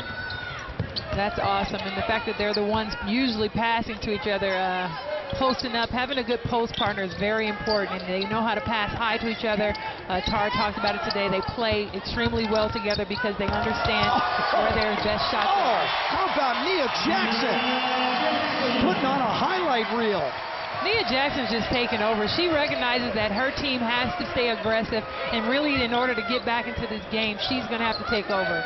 [SPEAKER 3] That's awesome, and the fact that they're the ones usually passing to each other, posting up, having a good post partner is very important, and they know how to pass high to each other. Tara talked about it today. They play extremely well together because they understand where their best shots are.
[SPEAKER 1] How about Nia Jackson putting on a highlight reel?
[SPEAKER 3] Nia Jackson's just taken over. She recognizes that her team has to stay aggressive, and really in order to get back into this game, she's going to have to take over.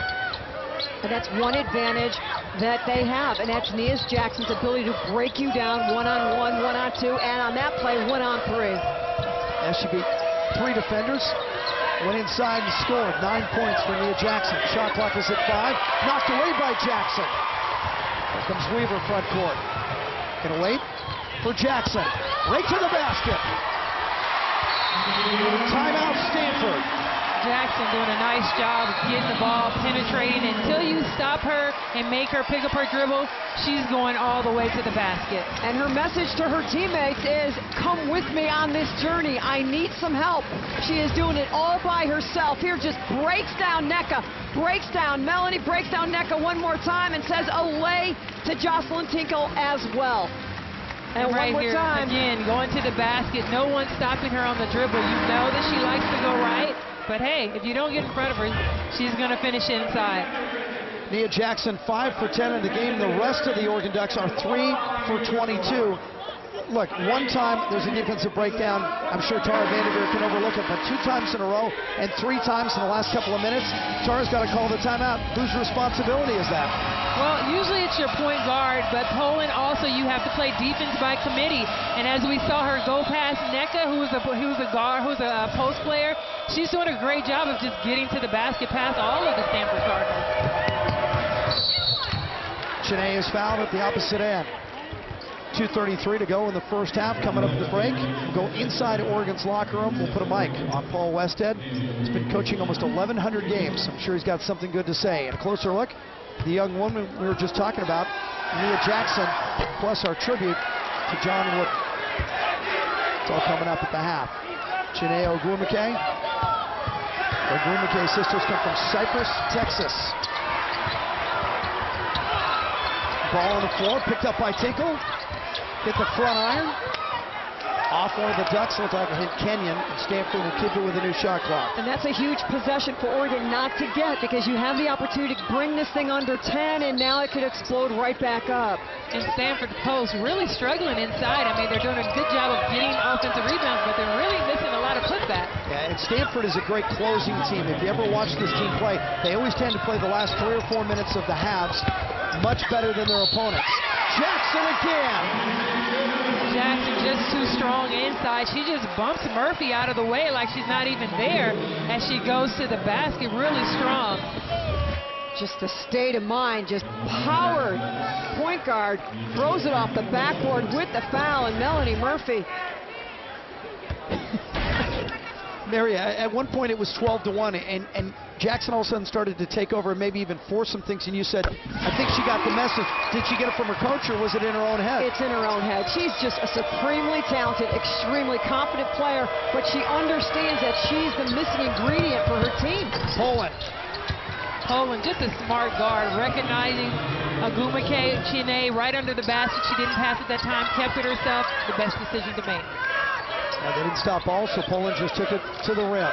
[SPEAKER 2] And that's one advantage that they have, and that's Nia Jackson's ability to break you down one-on-one, one-on-two, and on that play, one-on-three.
[SPEAKER 1] As she beat 3 defenders, went inside and scored 9 points for Nia Jackson. Shot clock is at 5, knocked away by Jackson. Here comes Weaver front court. Gonna wait for Jackson, right to the basket. Timeout, Stanford.
[SPEAKER 3] Jackson doing a nice job of getting the ball, penetrating. Until you stop her and make her pick up her dribble, she's going all the way to the basket.
[SPEAKER 2] And her message to her teammates is, come with me on this journey. I need some help. She is doing it all by herself. Here just breaks down Nneka, breaks down Melanie, breaks down Nneka one more time and says away to Jocelyn Tinkle as well. And
[SPEAKER 3] right
[SPEAKER 2] one more
[SPEAKER 3] here,
[SPEAKER 2] time.
[SPEAKER 3] again, going to the basket. No one stopping her on the dribble. You know that she likes to go right. But hey, if you don't get in front of her, she's going to finish inside.
[SPEAKER 1] Nia Jackson 5 for 10 in the game. The rest of the Oregon Ducks are 3 for 22. Look, one time there's a defensive breakdown. I'm sure Tara Vanderveer can overlook it, but 2 times in a row and 3 times in the last couple of minutes, Tara's got to call the timeout. Whose responsibility is that?
[SPEAKER 3] Well, usually it's your point guard, but Poland also, you have to play defense by committee. And as we saw her go past Nneka, who's a post player, she's doing a great job of just getting to the basket past all of the Stanford Cardinals.
[SPEAKER 1] Chiney is fouled at the opposite end. 2:33 to go in the first half. Coming up at the break, we'll go inside Oregon's locker room. We'll put a mic on Paul Westhead. He's been coaching almost 1,100 games. I'm sure he's got something good to say. And a closer look, the young woman we were just talking about, Nia Jackson, plus our tribute to John Wood. It's all coming up at the half. Chiney Ogwumike. Ogwumike's sisters come from Cypress, Texas. Ball on the floor, picked up by Tinkle. Hit the front iron. Off one of the Ducks, looked like it hit Kenyon, and Stanford will keep it with a new shot clock.
[SPEAKER 2] And that's a huge possession for Oregon not to get, because you have the opportunity to bring this thing under 10, and now it could explode right back up.
[SPEAKER 3] And Stanford post really struggling inside. I mean, they're doing a good job of getting offensive rebounds, but they're really missing a lot of putbacks.
[SPEAKER 1] Yeah, and Stanford is a great closing team. If you ever watch this team play, they always tend to play the last 3 or 4 minutes of the halves much better than their opponents. Jackson again.
[SPEAKER 3] Jackson just too strong inside. She just bumps Murphy out of the way like she's not even there as she goes to the basket, really strong.
[SPEAKER 2] Just the state of mind, just powered. Point guard throws it off the backboard with the foul, and Melanie Murphy.
[SPEAKER 1] Mary, at one point it was 12-1, and Jackson all of a sudden started to take over and maybe even force some things, and you said, I think she got the message. Did she get it from her coach, or was it in her own head?
[SPEAKER 2] It's in her own head. She's just a supremely talented, extremely confident player, but she understands that she's the missing ingredient for her team.
[SPEAKER 3] Poland, just a smart guard, recognizing Agumake Chine right under the basket. She didn't pass at that time, kept it herself. The best decision to make.
[SPEAKER 1] They didn't stop all, so Poland just took it to the rim.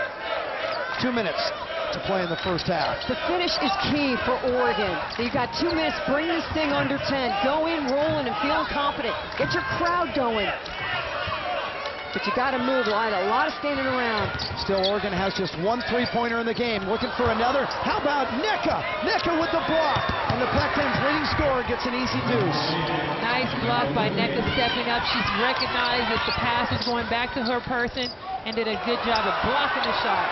[SPEAKER 1] 2 minutes to play in the first half.
[SPEAKER 2] The finish is key for Oregon. You've got 2 minutes, bring this thing under 10. Go in rolling and feeling confident. Get your crowd going. But you got to move, right? A lot of standing around.
[SPEAKER 1] Still, Oregon has just 1 3-pointer in the game. Looking for another. How about Nneka? Nneka with the block. And the Pac-10's leading scorer gets an easy deuce.
[SPEAKER 3] Nice block by Nneka stepping up. She's recognized that the pass was going back to her person and did a good job of blocking the shot.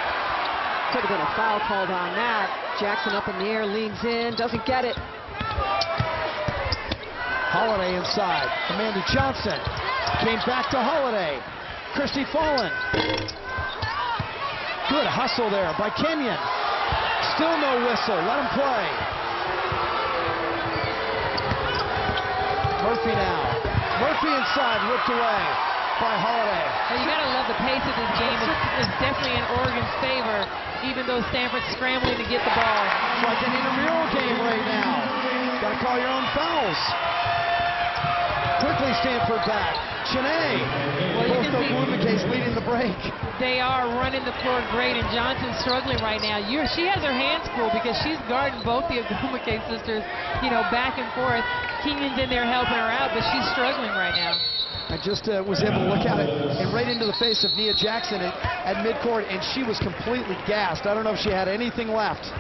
[SPEAKER 2] Could have been a foul called on that. Jackson up in the air, leans in, doesn't get it.
[SPEAKER 1] Holiday inside. Amanda Johnson came back to Holiday. Christy Fallon. Good hustle there by Kenyon. Still no whistle. Let him play. Murphy now. Murphy inside, ripped away by Holiday.
[SPEAKER 3] Well, you got to love the pace of this game. It's definitely in Oregon's favor, even though Stanford's scrambling to get the ball.
[SPEAKER 1] It's like an intramural game right now. Got to call your own fouls. Quickly Stanford back. Chine.
[SPEAKER 3] Well,
[SPEAKER 1] both the Blumenca's leading the break.
[SPEAKER 3] They are running the floor great, and Johnson's struggling right now. She has her hands full because she's guarding both the Blumenca sisters, back and forth. Kenyon's in there helping her out, but she's struggling right now.
[SPEAKER 1] I just was able to look at it and right into the face of Nia Jackson at midcourt, and she was completely gassed. I don't know if she had anything left.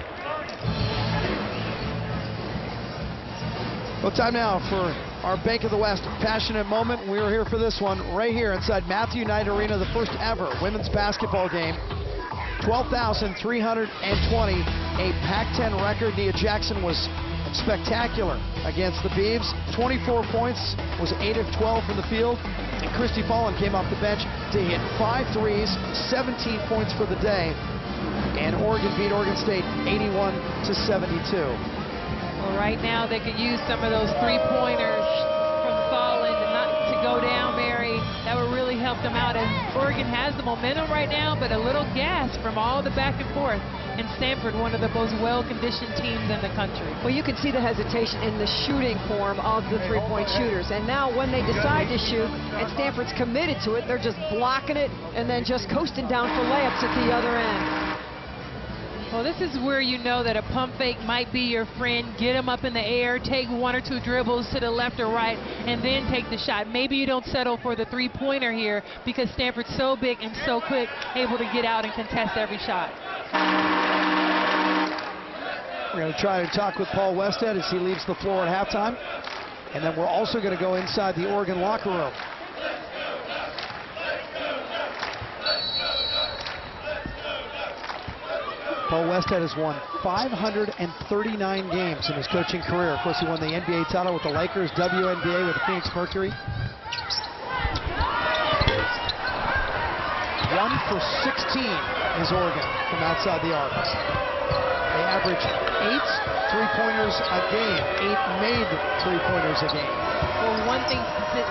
[SPEAKER 1] Well, time now for our Bank of the West passionate moment. We were here for this one right here inside Matthew Knight Arena, the first ever women's basketball game. 12,320, a Pac-10 record. Nia Jackson was spectacular against the Beavs. 24 points, was 8 of 12 from the field. And Christy Fallon came off the bench to hit 5 threes, 17 points for the day. And Oregon beat Oregon State 81-72.
[SPEAKER 3] Well, right now they could use some of those three-pointers from Fallon to go down, Mary. That would really help them out. As Oregon has the momentum right now, but a little gas from all the back and forth. And Stanford, one of the most well-conditioned teams in the country.
[SPEAKER 2] Well, you can see the hesitation in the shooting form of the three-point shooters. And now when they decide to shoot, and Stanford's committed to it, they're just blocking it and then just coasting down for layups at the other end.
[SPEAKER 3] Well, this is where you know that a pump fake might be your friend. Get them up in the air, take 1 or 2 dribbles to the left or right, and then take the shot. Maybe you don't settle for the three-pointer here because Stanford's so big and so quick, able to get out and contest every shot.
[SPEAKER 1] We're going to try to talk with Paul Westhead as he leaves the floor at halftime. And then we're also going to go inside the Oregon locker room. Paul Westhead has won 539 games in his coaching career. Of course, he won the NBA title with the Lakers, WNBA with the Phoenix Mercury. 1 for 16 is Oregon from outside the arc. They average 8 three-pointers a game, 8 made three-pointers a game.
[SPEAKER 3] Well, one thing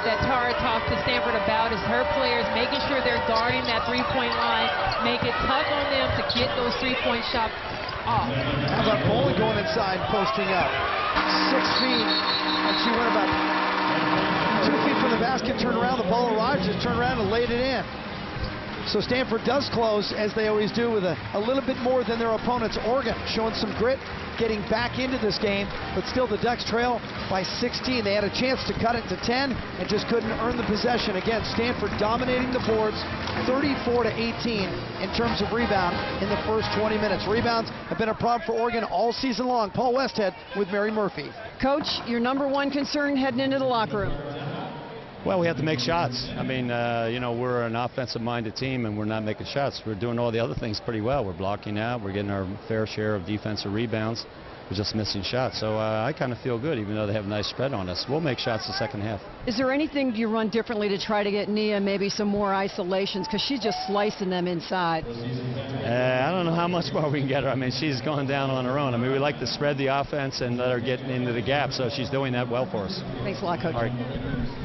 [SPEAKER 3] that Tara talked to Stanford about is her players making sure they're guarding that three-point line, make it tough on them to get those three-point shots off.
[SPEAKER 1] How about Poland going inside, posting up? 6 feet, and she went about 2 feet from the basket, turn around, the ball arrives, just turn around and laid it in. So Stanford does close, as they always do, with a little bit more than their opponents. Oregon showing some grit, getting back into this game, but still the Ducks trail by 16. They had a chance to cut it to 10 and just couldn't earn the possession. Again, Stanford dominating the boards 34-18 in terms of rebound in the first 20 minutes. Rebounds have been a problem for Oregon all season long. Paul Westhead with Mary Murphy.
[SPEAKER 2] Coach, your number one concern heading into the locker room?
[SPEAKER 5] Well, we have to make shots. I mean, you know, we're an offensive-minded team, and we're not making shots. We're doing all the other things pretty well. We're blocking out. We're getting our fair share of defensive rebounds. We're just missing shots. So I kind of feel good, even though they have a nice spread on us. We'll make shots the second half.
[SPEAKER 2] Is there anything you run differently to try to get Nia maybe some more isolations? Because she's just slicing them inside.
[SPEAKER 5] I don't know how much more we can get her. I mean, she's going down on her own. I mean, we like to spread the offense and let her get into the gap, so she's doing that well for us.
[SPEAKER 2] Thanks a lot, Coach.
[SPEAKER 5] All right.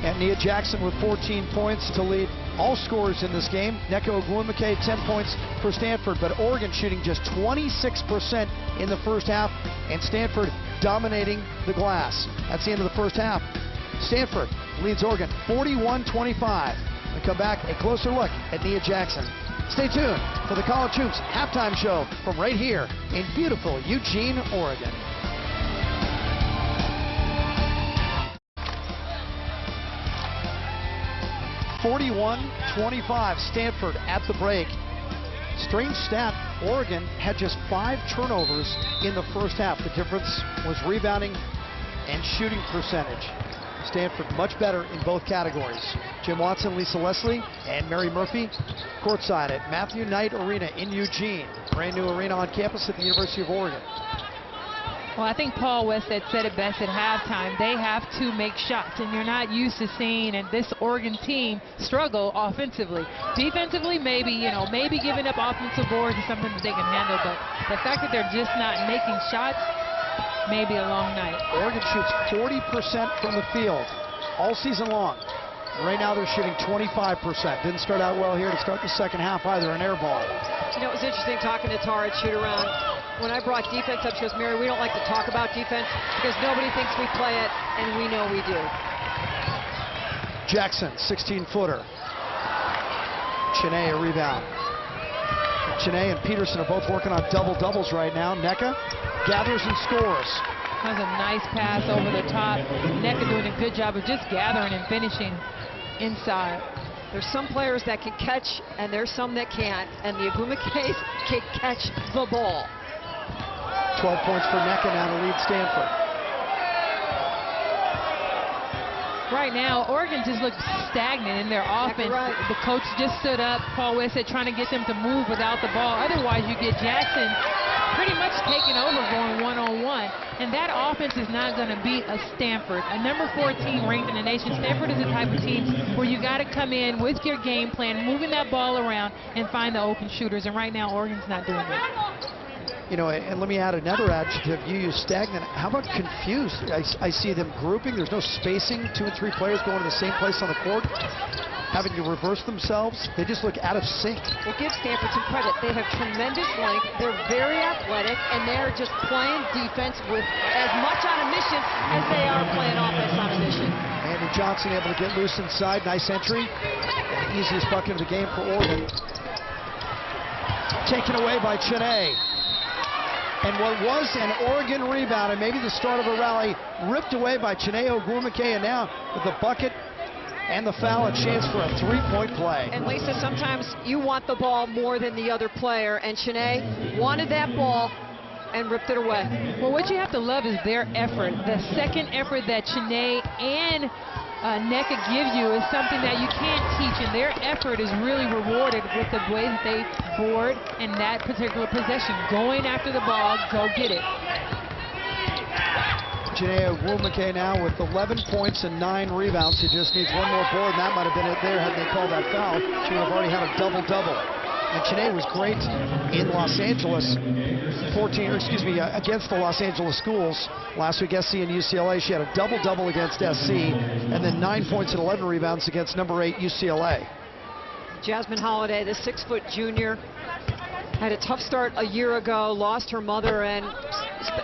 [SPEAKER 1] And Nia Jackson with 14 points to lead all scorers in this game. Nneka Ogwumike, 10 points for Stanford, but Oregon shooting just 26% in the first half, and Stanford dominating the glass. That's the end of the first half. Stanford leads Oregon 41-25. We come back, a closer look at Nia Jackson. Stay tuned for the College Hoops halftime show from right here in beautiful Eugene, Oregon. (41-25) Stanford at the break. Strange stat, Oregon had just 5 turnovers in the first half. The difference was rebounding and shooting percentage. Stanford much better in both categories. Jim Watson, Lisa Leslie, and Mary Murphy courtside at Matthew Knight Arena in Eugene. Brand new arena on campus at the University of Oregon.
[SPEAKER 3] Well, I think Paul Westhead said it best at halftime. They have to make shots, and you're not used to seeing this Oregon team struggle offensively. Defensively, maybe giving up offensive boards is something that they can handle, but the fact that they're just not making shots, maybe a long night.
[SPEAKER 1] Oregon shoots 40% from the field all season long. Right now they're shooting 25%. Didn't start out well here to start the second half either, an air ball.
[SPEAKER 2] You know, it was interesting talking to Tara at shoot-around. When I brought defense up, she goes, Mary, we don't like to talk about defense because nobody thinks we play it, and we know we do.
[SPEAKER 1] Jackson, 16-footer. Chiney, a rebound. Chiney and Peterson are both working on double-doubles right now. Nneka gathers and scores.
[SPEAKER 3] That was a nice pass over the top. Nneka doing a good job of just gathering and finishing inside.
[SPEAKER 2] There's some players that can catch, and there's some that can't, and the Ogwumikes can catch the ball.
[SPEAKER 1] 12 points for Nneka now to lead Stanford.
[SPEAKER 3] Right now, Oregon just looks stagnant in their offense.
[SPEAKER 2] Right.
[SPEAKER 3] The coach just stood up, Paul Westhead, trying to get them to move without the ball. Otherwise, you get Jackson pretty much taking over, going one-on-one. And that offense is not going to beat a Stanford, a number 14 ranked in the nation. Stanford is the type of team where you got to come in with your game plan, moving that ball around and find the open shooters. And right now, Oregon's not doing that.
[SPEAKER 1] You know, and let me add another adjective. You use stagnant. How about confused? I see them grouping. There's no spacing. 2 and 3 players going to the same place on the court, having to reverse themselves. They just look out of sync.
[SPEAKER 2] Well, give Stanford some credit. They have tremendous length. They're very athletic, and they're just playing defense with as much on a mission as they are playing offense on a mission.
[SPEAKER 1] Andy Johnson able to get loose inside. Nice entry. And the easiest bucket of the game for Oregon. Taken away by Chiney. And what was an Oregon rebound, and maybe the start of a rally, ripped away by Chiney Ogwumike, and now with the bucket and the foul, a chance for a 3-point play.
[SPEAKER 2] And Lisa, sometimes you want the ball more than the other player, and Chiney wanted that ball and ripped it away.
[SPEAKER 3] Well, what you have to love is their effort. The second effort that Chiney and Nneka give you is something that you can't teach, and their effort is really rewarded with the way that they board in that particular possession. Going after the ball, go get it.
[SPEAKER 1] Chiney Ogwumike now with 11 points and 9 rebounds. He just needs one more board, and that might have been it there had they called that foul. She would have already had a double-double. And Chiney was great in Los Angeles, against the Los Angeles schools. Last week, SC and UCLA, she had a double-double against SC, and then 9 points and 11 rebounds against number 8 UCLA.
[SPEAKER 2] Jasmine Holliday, the 6-foot junior, Had a tough start a year ago, lost her mother, and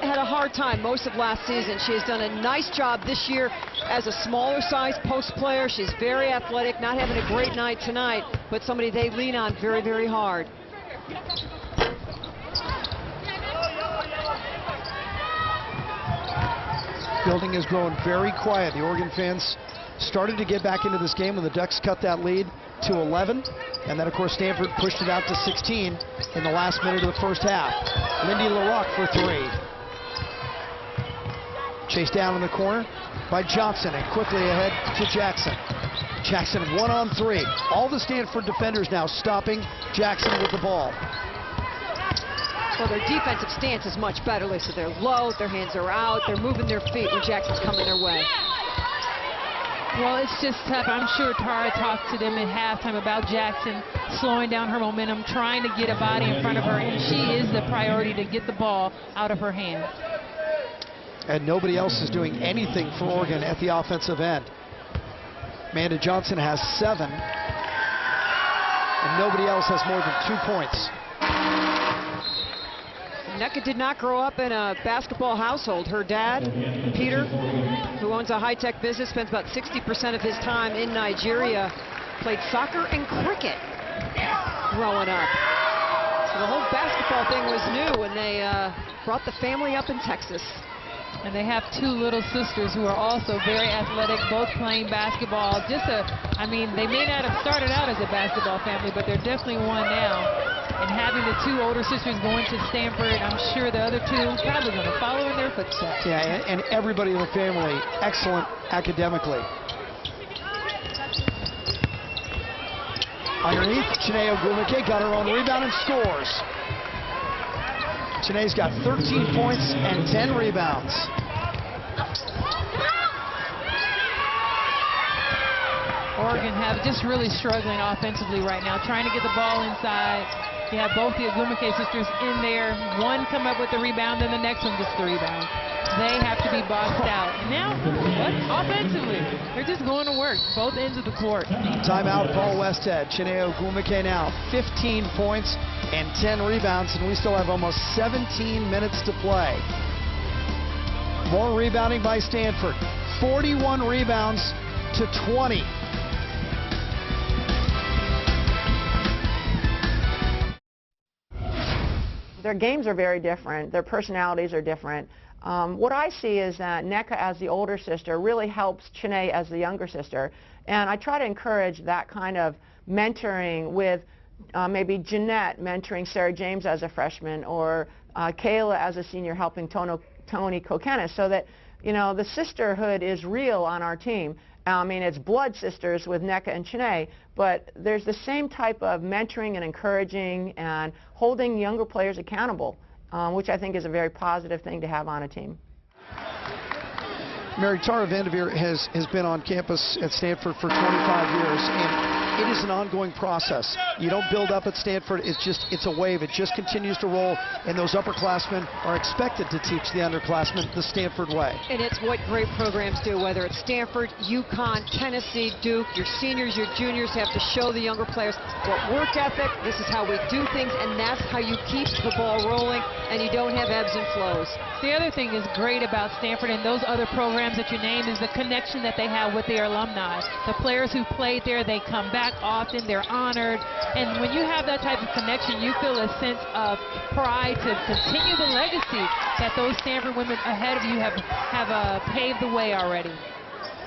[SPEAKER 2] had a hard time most of last season. She has done a nice job this year as a smaller size post player. She's very athletic, not having a great night tonight, but somebody they lean on very, very hard.
[SPEAKER 1] Building has grown very quiet. The Oregon fans started to get back into this game when the Ducks cut that lead to 11. And then, of course, Stanford pushed it out to 16 in the last minute of the first half. Lindy LaRocque for three. Chased down in the corner by Johnson and quickly ahead to Jackson. Jackson 1-on-3. All the Stanford defenders now stopping Jackson with the ball.
[SPEAKER 2] Well, their defensive stance is much better, Lisa. They're low, their hands are out, they're moving their feet when Jackson's coming their way.
[SPEAKER 3] Well, it's just tough. I'm sure Tara talked to them at halftime about Jackson slowing down her momentum, trying to get a body in front of her, and she is the priority to get the ball out of her hand.
[SPEAKER 1] And nobody else is doing anything for Oregon at the offensive end. Amanda Johnson has 7, and nobody else has more than 2 points.
[SPEAKER 2] Nneka did not grow up in a basketball household. Her dad, Peter, who owns a high-tech business, spends about 60% of his time in Nigeria, played soccer and cricket growing up. So the whole basketball thing was new when they brought the family up in Texas.
[SPEAKER 3] And they have 2 little sisters who are also very athletic, both playing basketball. I mean, they may not have started out as a basketball family, but they're definitely one now. And having the 2 older sisters going to Stanford, I'm sure the other 2 probably going to follow in their footsteps.
[SPEAKER 1] Yeah, and everybody in the family excellent academically. Underneath, Chiney Ogwumike got her own rebound and scores. Chiney's got 13 points and 10 rebounds.
[SPEAKER 3] Oregon have just really struggling offensively right now, trying to get the ball inside. You have both the Ogwumike sisters in there. One come up with the rebound, and the next one gets the rebound. They have to be boxed out. Now, offensively, they're just going to work, both ends of the court.
[SPEAKER 1] Timeout, Paul Westhead. Chiney Ogwumike now 15 points and 10 rebounds, and we still have almost 17 minutes to play. More rebounding by Stanford. 41 rebounds to 20.
[SPEAKER 6] Their games are very different. Their personalities are different. What I see is that Nneka, as the older sister, really helps Chiney as the younger sister. And I try to encourage that kind of mentoring with maybe Jeanette mentoring Sarah James as a freshman, or Kayla as a senior helping Toni Kokenis, so that, you know, the sisterhood is real on our team. I mean, it's blood sisters with Nneka and Chiney, but there's the same type of mentoring and encouraging and holding younger players accountable, which I think is a very positive thing to have on a team.
[SPEAKER 1] Mary, Tara Vanderveer has been on campus at Stanford for 25 years, and it is an ongoing process. You don't build up at Stanford, it's a wave. It just continues to roll, and those upperclassmen are expected to teach the underclassmen the Stanford way.
[SPEAKER 2] And it's what great programs do, whether it's Stanford, UConn, Tennessee, Duke. Your seniors, your juniors have to show the younger players what work ethic, this is how we do things, and that's how you keep the ball rolling, and you don't have ebbs and flows.
[SPEAKER 3] The other thing is great about Stanford and those other programs that you named is the connection that they have with their alumni. The players who played there, they come back often, they're honored, and when you have that type of connection, you feel a sense of pride to continue the legacy that those Stanford women ahead of you have paved the way already.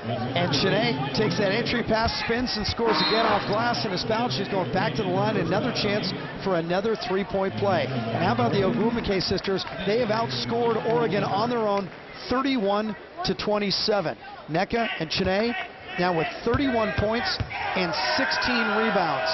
[SPEAKER 1] And Chiney takes that entry pass, spins, and scores again off glass and is fouled. She's going back to the line. Another chance for another three-point play. And how about the Ogwumike sisters? They have outscored Oregon on their own 31-27. Nneka and Chiney now with 31 points and 16 rebounds.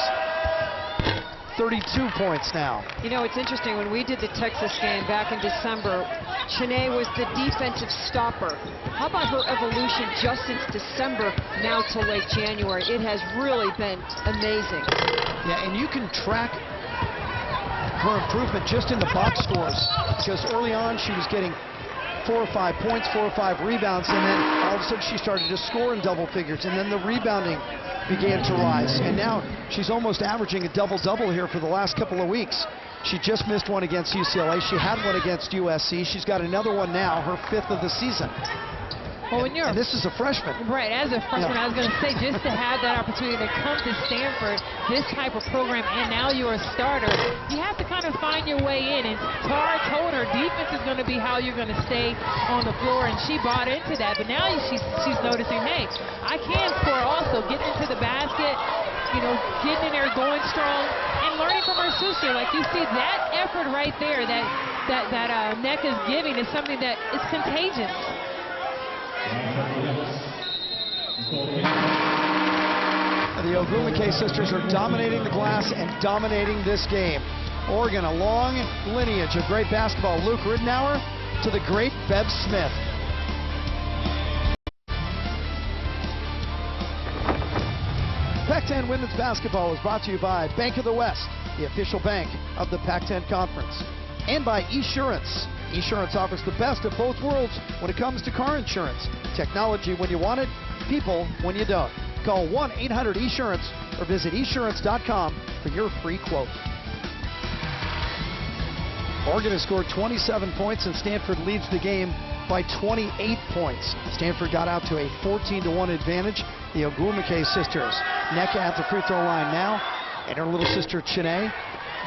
[SPEAKER 1] 32 points now.
[SPEAKER 2] You know, it's interesting, when we did the Texas game back in December, Chiney was the defensive stopper. How about her evolution just since December now to late January? It has really been amazing.
[SPEAKER 1] Yeah, and you can track her improvement just in the box scores, because early on she was getting 4 or 5 points, 4 or 5 rebounds, and then all of a sudden she started to score in double figures, and then the rebounding began to rise, and now she's almost averaging a double-double here for the last couple of weeks. She just missed one against UCLA. She had one against USC. She's got another one now, her 5th of the season.
[SPEAKER 3] Well, when you're,
[SPEAKER 1] and this is a freshman.
[SPEAKER 3] Right, as a freshman, I was going to say, just to have that opportunity to come to Stanford, this type of program, and now you're a starter, you have to kind of find your way in. And Tara told her defense is going to be how you're going to stay on the floor, and she bought into that. But now she's noticing, hey, I can score also, getting into the basket, you know, getting in there, going strong, and learning from her sister. Like you see, that effort right there that NECA's giving is something that is contagious.
[SPEAKER 1] The Ogwumike sisters are dominating the glass and dominating this game. Oregon, a long lineage of great basketball. Luke Ridenour to the great Bev Smith. Pac-10 Women's Basketball is brought to you by Bank of the West, the official bank of the Pac-10 Conference, and by Esurance. Esurance offers the best of both worlds when it comes to car insurance. Technology when you want it, people when you don't. Call 1-800-ESURANCE or visit esurance.com for your free quote. Oregon has scored 27 points and Stanford leads the game by 28 points. Stanford got out to a 14-1 advantage. The Ogwumike sisters, NECA at the free throw line now, and her little sister Chiney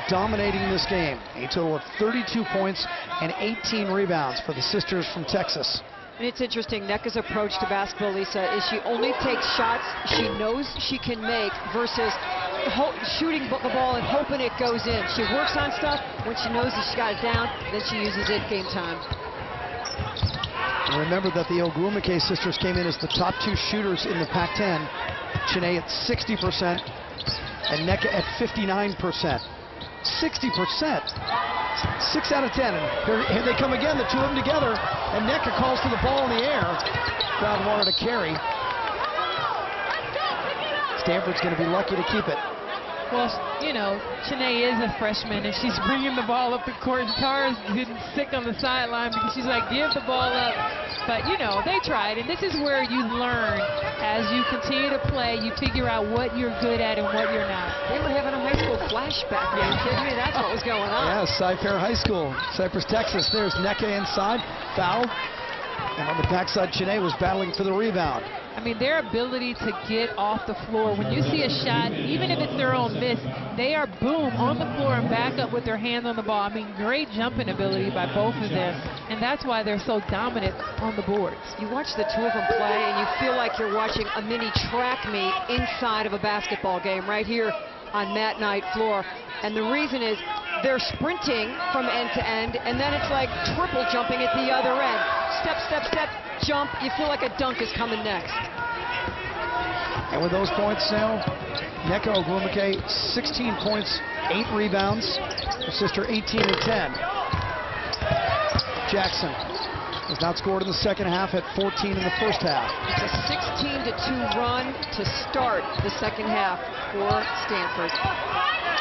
[SPEAKER 1] dominating this game. A total of 32 points and 18 rebounds for the sisters from Texas.
[SPEAKER 2] And it's interesting, NECA's approach to basketball, Lisa, is she only takes shots she knows she can make versus shooting the ball and hoping it goes in. She works on stuff. When she knows that she got it down, then she uses it game time.
[SPEAKER 1] And remember that the Ogwumike sisters came in as the top 2 shooters in the Pac-10. Chiney at 60% and NECA at 59%. 60%. 6 out of 10. And here they come again, the two of them together. And NECA calls for the ball in the air. Crowd wanted to carry. Stanford's going to be lucky to keep it.
[SPEAKER 3] Well, you know, Chiney is a freshman, and she's bringing the ball up the court. And Tara's getting sick on the sideline because she's like, give the ball up. But, you know, they tried, and this is where you learn. As you continue to play, you figure out what you're good at and what you're not.
[SPEAKER 2] They were having a high school flashback. Are you kidding me? That's what was going on.
[SPEAKER 1] Yeah, Cy-Fair High School, Cypress, Texas. There's NECA inside, foul. And on the backside, Chiney was battling for the rebound.
[SPEAKER 3] I mean, their ability to get off the floor, when you see a shot, even if it's their own miss, they are, boom, on the floor and back up with their hands on the ball. I mean, great jumping ability by both of them, and that's why they're so dominant on the boards.
[SPEAKER 2] You watch the two of them play, and you feel like you're watching a mini track meet inside of a basketball game right here on Matt Knight floor. And the reason is they're sprinting from end to end, and then it's like triple jumping at the other end. Step, step, step, jump. You feel like a dunk is coming next.
[SPEAKER 1] And with those points now, NECA Ogwumike, 16 points, 8 rebounds. Her sister, 18 and 10. Jackson has not scored in the second half, at 14 in the first half.
[SPEAKER 2] It's a 16-2 run to start the second half for Stanford.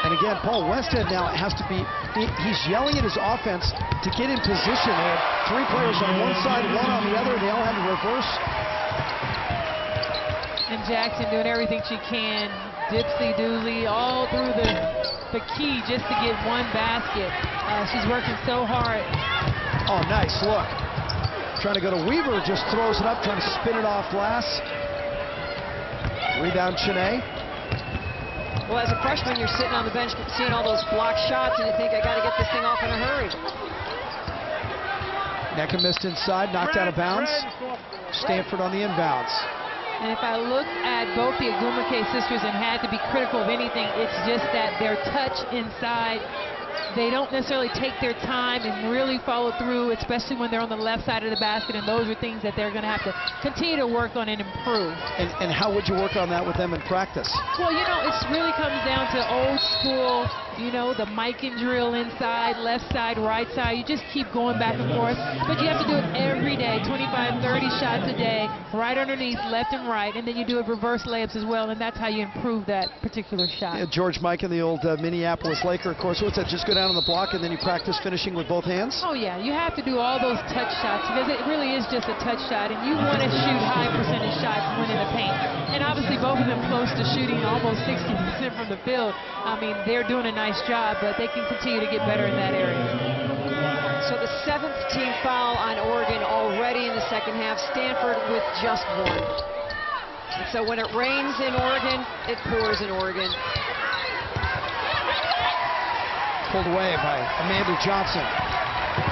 [SPEAKER 1] And again, Paul Westhead now has to be, he's yelling at his offense to get in position. They had 3 players on one side, 1 on the other. They all had to reverse.
[SPEAKER 3] And Jackson doing everything she can, dipsy-dooley, all through the key just to get one basket. She's working so hard.
[SPEAKER 1] Oh, nice look. Trying to go to Weaver, just throws it up, trying to spin it off glass. Rebound, Chiney.
[SPEAKER 2] Well, as a freshman, you're sitting on the bench seeing all those blocked shots, and you think, I got to get this thing off in a hurry.
[SPEAKER 1] NECA missed inside, knocked out of bounds. Stanford on the inbounds.
[SPEAKER 3] And if I look at both the Ogwumike sisters and had to be critical of anything, it's just that their touch inside, they don't necessarily take their time and really follow through, especially when they're on the left side of the basket, and those are things that they're going to have to continue to work on and improve.
[SPEAKER 1] And how would you work on that with them in practice?
[SPEAKER 3] Well, you know, it really comes down to old school, you know, the mic and drill inside, left side, right side. You just keep going back and forth, but you have to do it every day, 25, 30 shots a day, right underneath, left and right, and then you do it reverse layups as well, and that's how you improve that particular shot.
[SPEAKER 1] Yeah, George Mikan, the old Minneapolis Laker, of course, what's that, just go down on the block and then you practice finishing with both hands?
[SPEAKER 3] Oh, yeah. You have to do all those touch shots because it really is just a touch shot, and you want to shoot high percentage shots when in the paint. And obviously, both of them close to shooting almost 60% from the field. I mean, they're doing a nice job, but they can continue to get better in that area.
[SPEAKER 2] So the 7th team foul on Oregon already in the second half. Stanford with just 1. And so when it rains in Oregon, it pours in Oregon.
[SPEAKER 1] Pulled away by Amanda Johnson.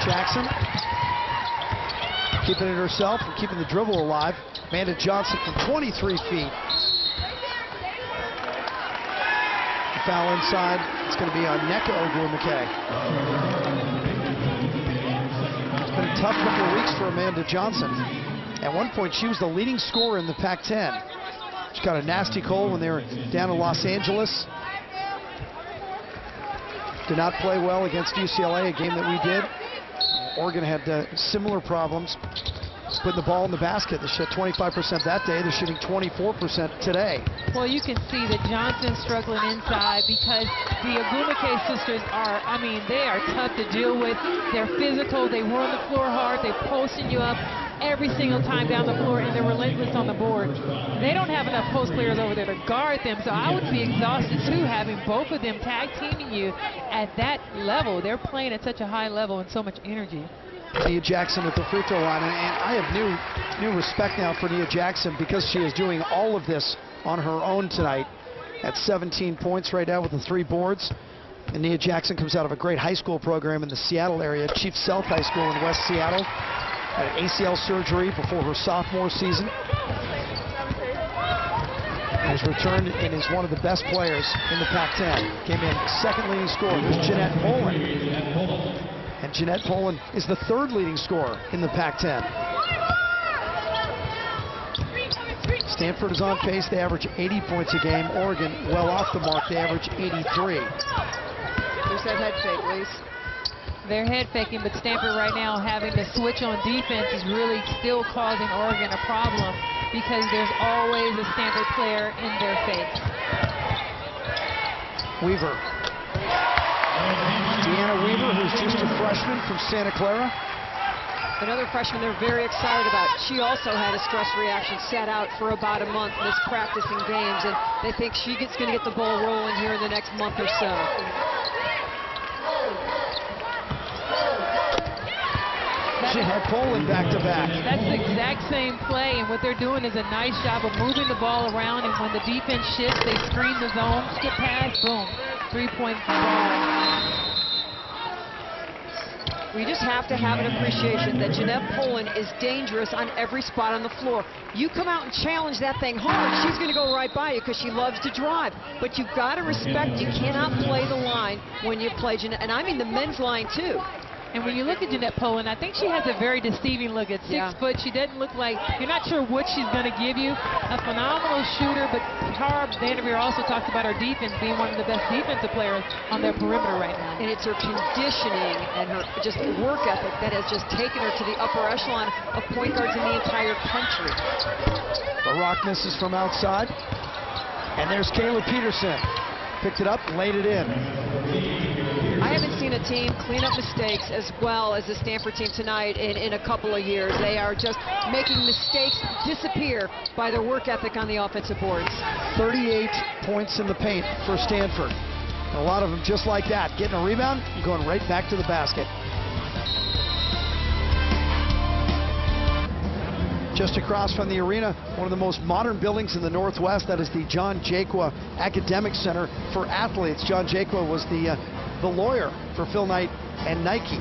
[SPEAKER 1] Jackson keeping it herself and keeping the dribble alive. Amanda Johnson from 23 feet. The foul inside. It's going to be on Nneka Ogwumike. It's been a tough couple of weeks for Amanda Johnson. At one point, she was the leading scorer in the Pac-10. She got a nasty cold when they were down in Los Angeles. Did not play well against UCLA, a game that we did. Oregon had similar problems putting the ball in the basket. They shot 25% that day. They're shooting 24% today.
[SPEAKER 3] Well, you can see that Johnson's struggling inside because the Ogwumike sisters are, I mean, they are tough to deal with. They're physical. They run the floor hard. They're posting you up every single time down the floor, and they're relentless on the board. They don't have enough post players over there to guard them, so I would be exhausted too having both of them tag teaming you at that level. They're playing at such a high level and so much energy.
[SPEAKER 1] Nia Jackson at the free throw line, and I have new respect now for Nia Jackson because she is doing all of this on her own tonight at 17 points right now with the 3 boards. And Nia Jackson comes out of a great high school program in the Seattle area, Chief Sealth High School in West Seattle. Had an ACL surgery before her sophomore season. Has returned and is one of the best players in the Pac-10. Came in second leading scorer. There's Jeanette Poland. And Jeanette Poland is the 3rd leading scorer in the Pac-10. Stanford is on pace. They average 80 points a game. Oregon well off the mark. They average 83.
[SPEAKER 2] There's that head fake, Lise.
[SPEAKER 3] They're head faking, but Stanford right now having to switch on defense is really still causing Oregon a problem because there's always a Stanford player in their face.
[SPEAKER 1] Weaver. Deanna Weaver, who's just a freshman from Santa Clara.
[SPEAKER 2] Another freshman they're very excited about. She also had a stress reaction, sat out for about a month, missed practicing games, and they think she's going to get the ball rolling here in the next month or so.
[SPEAKER 1] She had Poland back-to-back.
[SPEAKER 3] That's the exact same play, and what they're doing is a nice job of moving the ball around, and when the defense shifts, they screen the zone, skip pass, boom, 3-point ball.
[SPEAKER 2] We just have to have an appreciation that Jeanette Poland is dangerous on every spot on the floor. You come out and challenge that thing hard, she's going to go right by you because she loves to drive. But you've got to respect, you cannot play the line when you play Jeanette, and I mean the men's line too.
[SPEAKER 3] And when you look at Jeanette Poland, I think she has a very deceiving look. At 6 foot, she doesn't look like, you're not sure what she's going to give you. A phenomenal shooter, but Tara Vanderveer also talks about her defense being one of the best defensive players on their perimeter right now.
[SPEAKER 2] And it's her conditioning and her just work ethic that has just taken her to the upper echelon of point guards in the entire country.
[SPEAKER 1] The rock misses from outside. And there's Kayla Peterson. Picked it up, laid it in.
[SPEAKER 2] I haven't seen a team clean up mistakes as well as the Stanford team tonight in a couple of years. They are just making mistakes disappear by their work ethic on the offensive boards.
[SPEAKER 1] 38 points in the paint for Stanford. And a lot of them just like that, getting a rebound and going right back to the basket. Just across from the arena, one of the most modern buildings in the Northwest, that is the John Jaqua Academic Center for Athletes. John Jaqua was the lawyer for Phil Knight and Nike.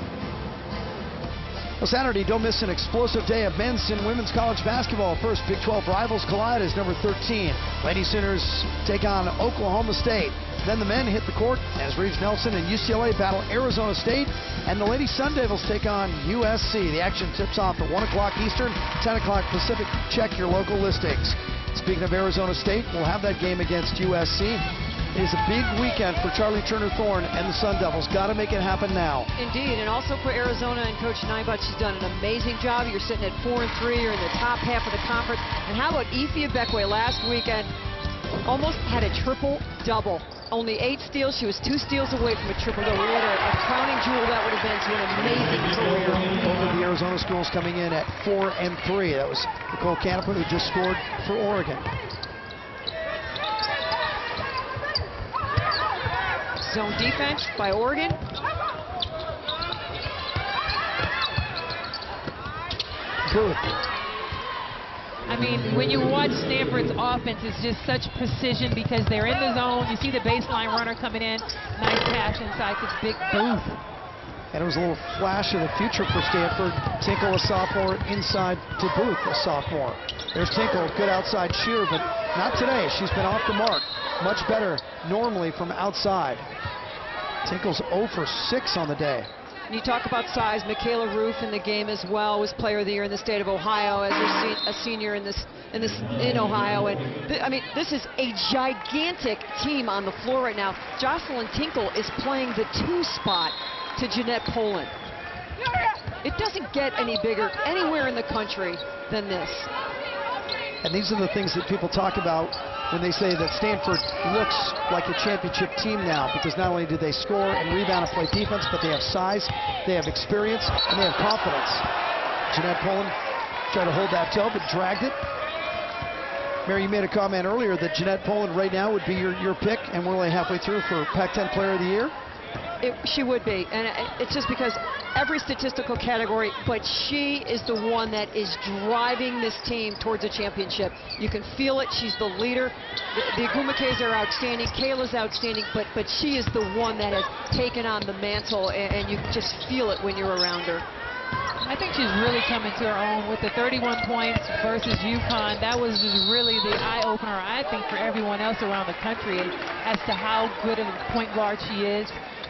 [SPEAKER 1] Well, Saturday, don't miss an explosive day of men's and women's college basketball. First, Big 12 rivals collide as number 13. Lady Sooners take on Oklahoma State. Then the men hit the court as Reeves Nelson and UCLA battle Arizona State. And the Lady Sun Devils take on USC. The action tips off at 1 o'clock Eastern, 10 o'clock Pacific. Check your local listings. Speaking of Arizona State, we'll have that game against USC. It is a big weekend for Charlie Turner-Thorne and the Sun Devils. Got to make it happen now.
[SPEAKER 2] Indeed, and also for Arizona and Coach Neinbach, she's done an amazing job. You're sitting at 4-3. You're in the top half of the conference. And how about Ify Ibekwe last weekend? Almost had a triple-double. only 8 steals. She was 2 steals away from a triple-double. What a crowning jewel that would have been to an amazing career.
[SPEAKER 1] Both of the Arizona schools coming in at 4 and 3. That was Nicole Canapa, who just scored for Oregon.
[SPEAKER 2] Zone defense by Oregon.
[SPEAKER 1] Good.
[SPEAKER 3] I mean, when you watch Stanford's offense, it's just such precision because they're in the zone. You see the baseline runner coming in. Nice pass inside to Big Booth.
[SPEAKER 1] And it was a little flash of the future for Stanford. Tinkle, a sophomore, inside to Booth, a sophomore. There's Tinkle, good outside shooter, but not today. She's been off the mark. Much better normally from outside. Tinkle's 0 for 6 on the day.
[SPEAKER 2] You talk about size. Michaela Roof in the game as well was Player of the Year in the state of Ohio as a senior in Ohio. And I mean, this is a gigantic team on the floor right now. Jocelyn Tinkle is playing the 2 spot to Jeanette Poland. It doesn't get any bigger anywhere in the country than this.
[SPEAKER 1] And these are the things that people talk about when they say that Stanford looks like a championship team now, because not only do they score and rebound and play defense, but they have size, they have experience, and they have confidence. Jeanette Poland tried to hold that toe, but dragged it. Mary, you made a comment earlier that Jeanette Poland right now would be your pick, and we're only halfway through for Pac-10 Player of the Year.
[SPEAKER 2] She would be, and it's just because every statistical category, but she is the one that is driving this team towards a championship. You can feel it. She's the leader. The Agumekes are outstanding. Kayla's outstanding, but she is the one that has taken on the mantle, and you just feel it when you're around her.
[SPEAKER 3] I think she's really coming to her own with the 31 points versus UConn. That was just really the eye-opener, I think, for everyone else around the country as to how good of a point guard she is.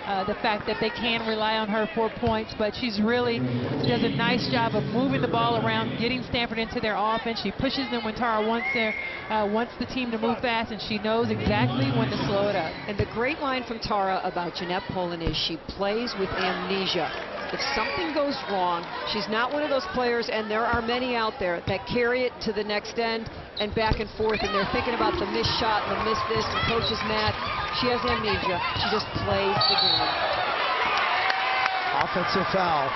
[SPEAKER 3] The fact that they can rely on her for points, but she's really does a nice job of moving the ball around, getting Stanford into their offense. She pushes them when Tara wants the team to move fast, and she knows exactly when to slow it up.
[SPEAKER 2] And the great line from Tara about Jeanette Poland is she plays with amnesia. If something goes wrong, she's not one of those players, and there are many out there that carry it to the next end and back and forth, and they're thinking about the missed shot and the missed this, and coach is mad. She has amnesia. She just plays the game.
[SPEAKER 1] Offensive foul.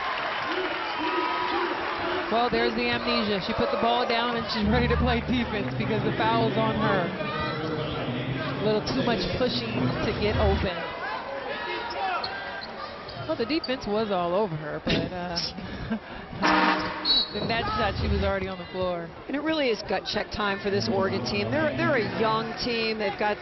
[SPEAKER 3] Well, there's the amnesia. She put the ball down and she's ready to play defense because the foul is on her. A little too much pushing to get open. Well, the defense was all over her, but in that shot, she was already on the floor.
[SPEAKER 2] And it really is gut check time for this Oregon team. They're a young team. They've got,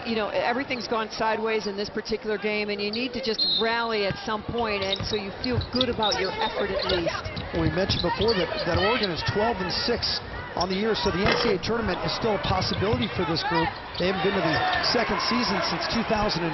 [SPEAKER 2] you know, everything's gone sideways in this particular game, and you need to just rally at some point, and so you feel good about your effort at least.
[SPEAKER 1] Well, we mentioned before that Oregon is 12 and 6 on the year, so the NCAA tournament is still a possibility for this group. They haven't been to the second season since 2005.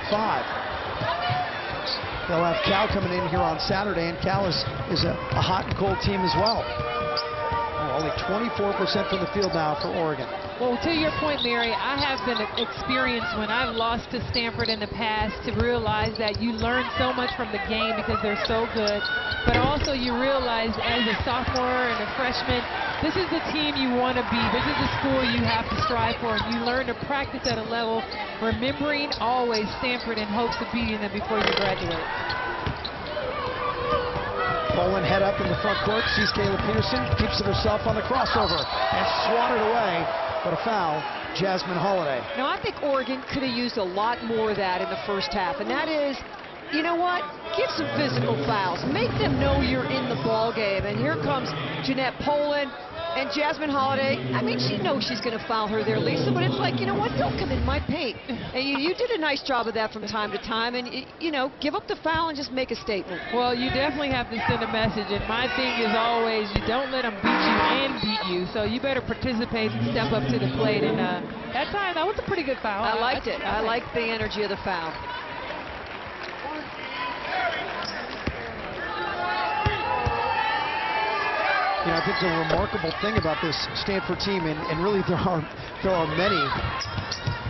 [SPEAKER 1] They'll have Cal coming in here on Saturday, and Cal is a hot and cold team as well. Oh, only 24% from the field now for Oregon.
[SPEAKER 3] Well, to your point, Mary, I have been experienced when I've lost to Stanford in the past to realize that you learn so much from the game because they're so good. But also you realize as a sophomore and a freshman, this is the team you want to be. This is the school you have to strive for. And you learn to practice at a level, remembering always Stanford in hopes of beating them before you graduate.
[SPEAKER 1] Poland head up in the front court, sees Kayla Peterson, keeps it herself on the crossover, and swatted away, but a foul, Jasmine Holiday.
[SPEAKER 2] Now, I think Oregon could have used a lot more of that in the first half, and that is, you know what? Give some physical fouls. Make them know you're in the ball game. And here comes Jeanette Poland and Jasmine Holiday. I mean, she knows she's going to foul her there, Lisa, but it's like, you know what? Don't come in my paint. And you did a nice job of that from time to time. And, you know, give up the foul and just make a statement.
[SPEAKER 3] Well, you definitely have to send a message. And my thing is always, you don't let them beat you and beat you. So you better participate and step up to the plate. And that time, that was a pretty good foul.
[SPEAKER 2] I liked it. I liked the energy of the foul.
[SPEAKER 1] You know, I think the remarkable thing about this Stanford team, and really there are many,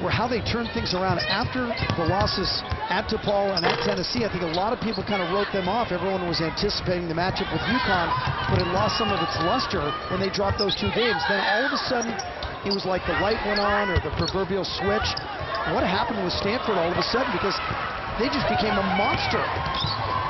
[SPEAKER 1] were how they turned things around after the losses at DePaul and at Tennessee. I think a lot of people kind of wrote them off. Everyone was anticipating the matchup with UConn, but it lost some of its luster when they dropped those 2 games. Then all of a sudden, it was like the light went on or the proverbial switch. What happened with Stanford all of a sudden? Because they just became a monster.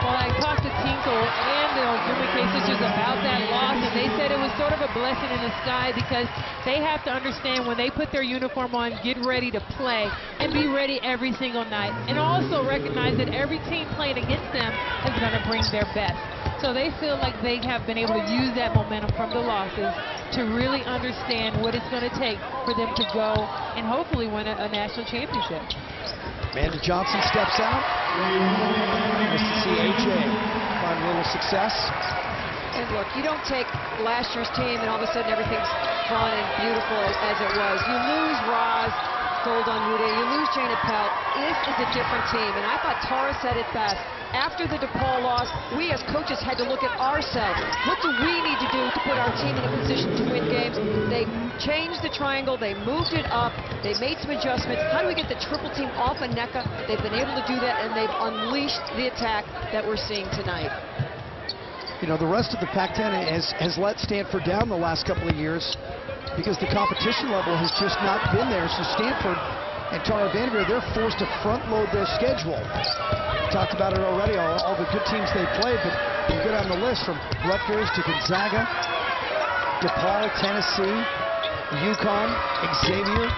[SPEAKER 3] Well, I talked to Tinkle and the Ogumake sisters about that loss, and they said it was sort of a blessing in the sky because they have to understand when they put their uniform on, get ready to play, and be ready every single night. And also recognize that every team playing against them is going to bring their best. So they feel like they have been able to use that momentum from the losses to really understand what it's going to take for them to go and hopefully win a national championship.
[SPEAKER 1] Amanda Johnson steps out. Nice to see AJ find a little success.
[SPEAKER 2] And look, you don't take last year's team and all of a sudden everything's fun and beautiful as it was. You lose Roz Goldon-Wude, you lose Jana Pell. This is a different team, and I thought Tara said it best. After the DePaul loss, we as coaches had to look at ourselves. What do we need to do to put our team in a position to win games? They changed the triangle, they moved it up, they made some adjustments. How do we get the triple team off of NECA? They've been able to do that, and they've unleashed the attack that we're seeing tonight.
[SPEAKER 1] You know, the rest of the Pac-10 has let Stanford down the last couple of years because the competition level has just not been there. So Stanford and Tara Vanderveer, they're forced to front-load their schedule. We talked about it already, all the good teams they played, but you go down the list from Rutgers to Gonzaga, DePaul, Tennessee, UConn, Xavier.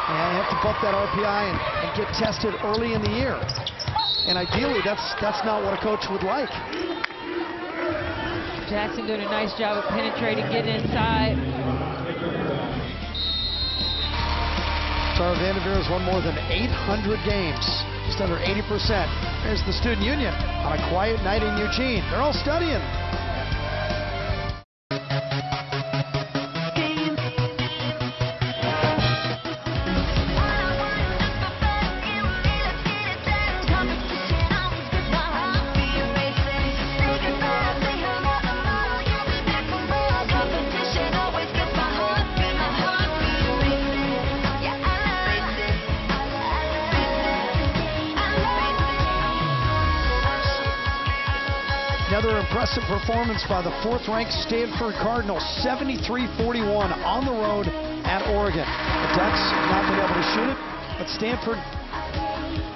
[SPEAKER 1] And you have to bump that RPI and get tested early in the year. And ideally, that's not what a coach would like.
[SPEAKER 3] Jackson doing a nice job of penetrating, getting inside.
[SPEAKER 1] Tara Vanderveer has won more than 800 games, just under 80%. There's the Student Union on a quiet night in Eugene. They're all studying. Another impressive performance by the fourth-ranked Stanford Cardinals, 73-41 on the road at Oregon. The Ducks have not been able to shoot it, but Stanford,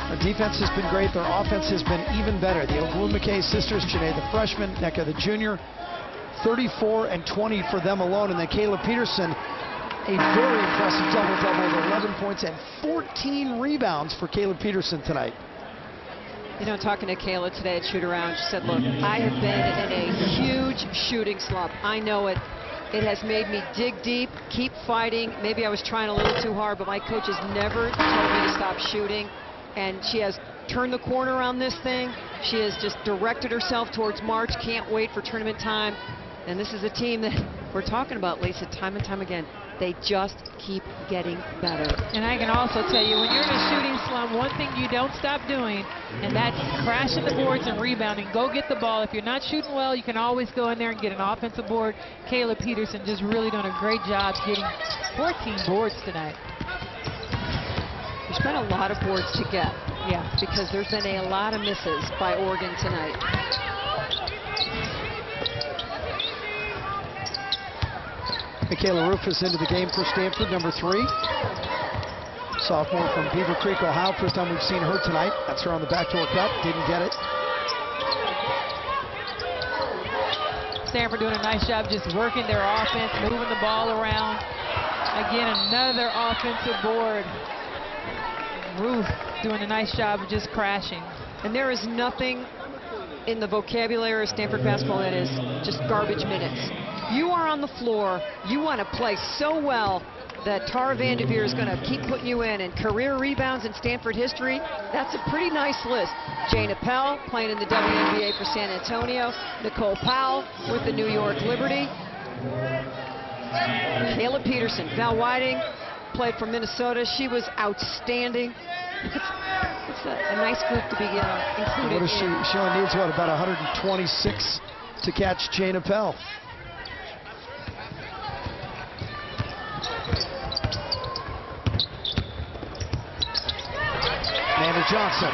[SPEAKER 1] their defense has been great. Their offense has been even better. The Ogumake sisters, Janae the freshman, NECA the junior, 34 and 20 for them alone. And then Kayla Peterson, a very impressive double-double with 11 points and 14 rebounds for Kayla Peterson tonight.
[SPEAKER 2] You know, talking to Kayla today at shoot-around, she said, look, I have been in a huge shooting slump. I know it. It has made me dig deep, keep fighting. Maybe I was trying a little too hard, but my coaches never told me to stop shooting. And she has turned the corner on this thing. She has just directed herself towards March. Can't wait for tournament time. And this is a team that we're talking about, Lisa, time and time again. They just keep getting better.
[SPEAKER 3] And I can also tell you, when you're in a shooting slump, one thing you don't stop doing, and that's crashing the boards and rebounding. Go get the ball. If you're not shooting well, you can always go in there and get an offensive board. Kayla Peterson just really done a great job getting 14 boards tonight.
[SPEAKER 2] There's been a lot of boards to get.
[SPEAKER 3] Yeah.
[SPEAKER 2] Because there's been a lot of misses by Oregon tonight.
[SPEAKER 1] Michaela Rufus into the game for Stanford, number 3. Sophomore from Beaver Creek, Ohio. First time we've seen her tonight. That's her on the backdoor cut. Didn't get it.
[SPEAKER 3] Stanford doing a nice job just working their offense, moving the ball around. Again, another offensive board. Ruth doing a nice job of just crashing.
[SPEAKER 2] And there is nothing in the vocabulary of Stanford basketball that is just garbage minutes. You are on the floor, you want to play so well that Tara Vanderveer is going to keep putting you in. And career rebounds in Stanford history, that's a pretty nice list. Jana Pell playing in the WNBA for San Antonio. Nicole Powell with the New York Liberty. Kayla Peterson. Val Whiting played for Minnesota. She was outstanding. It's a nice group to be included
[SPEAKER 1] What is she? She only needs, what, about 126 to catch Jana Pell. Amanda Johnson.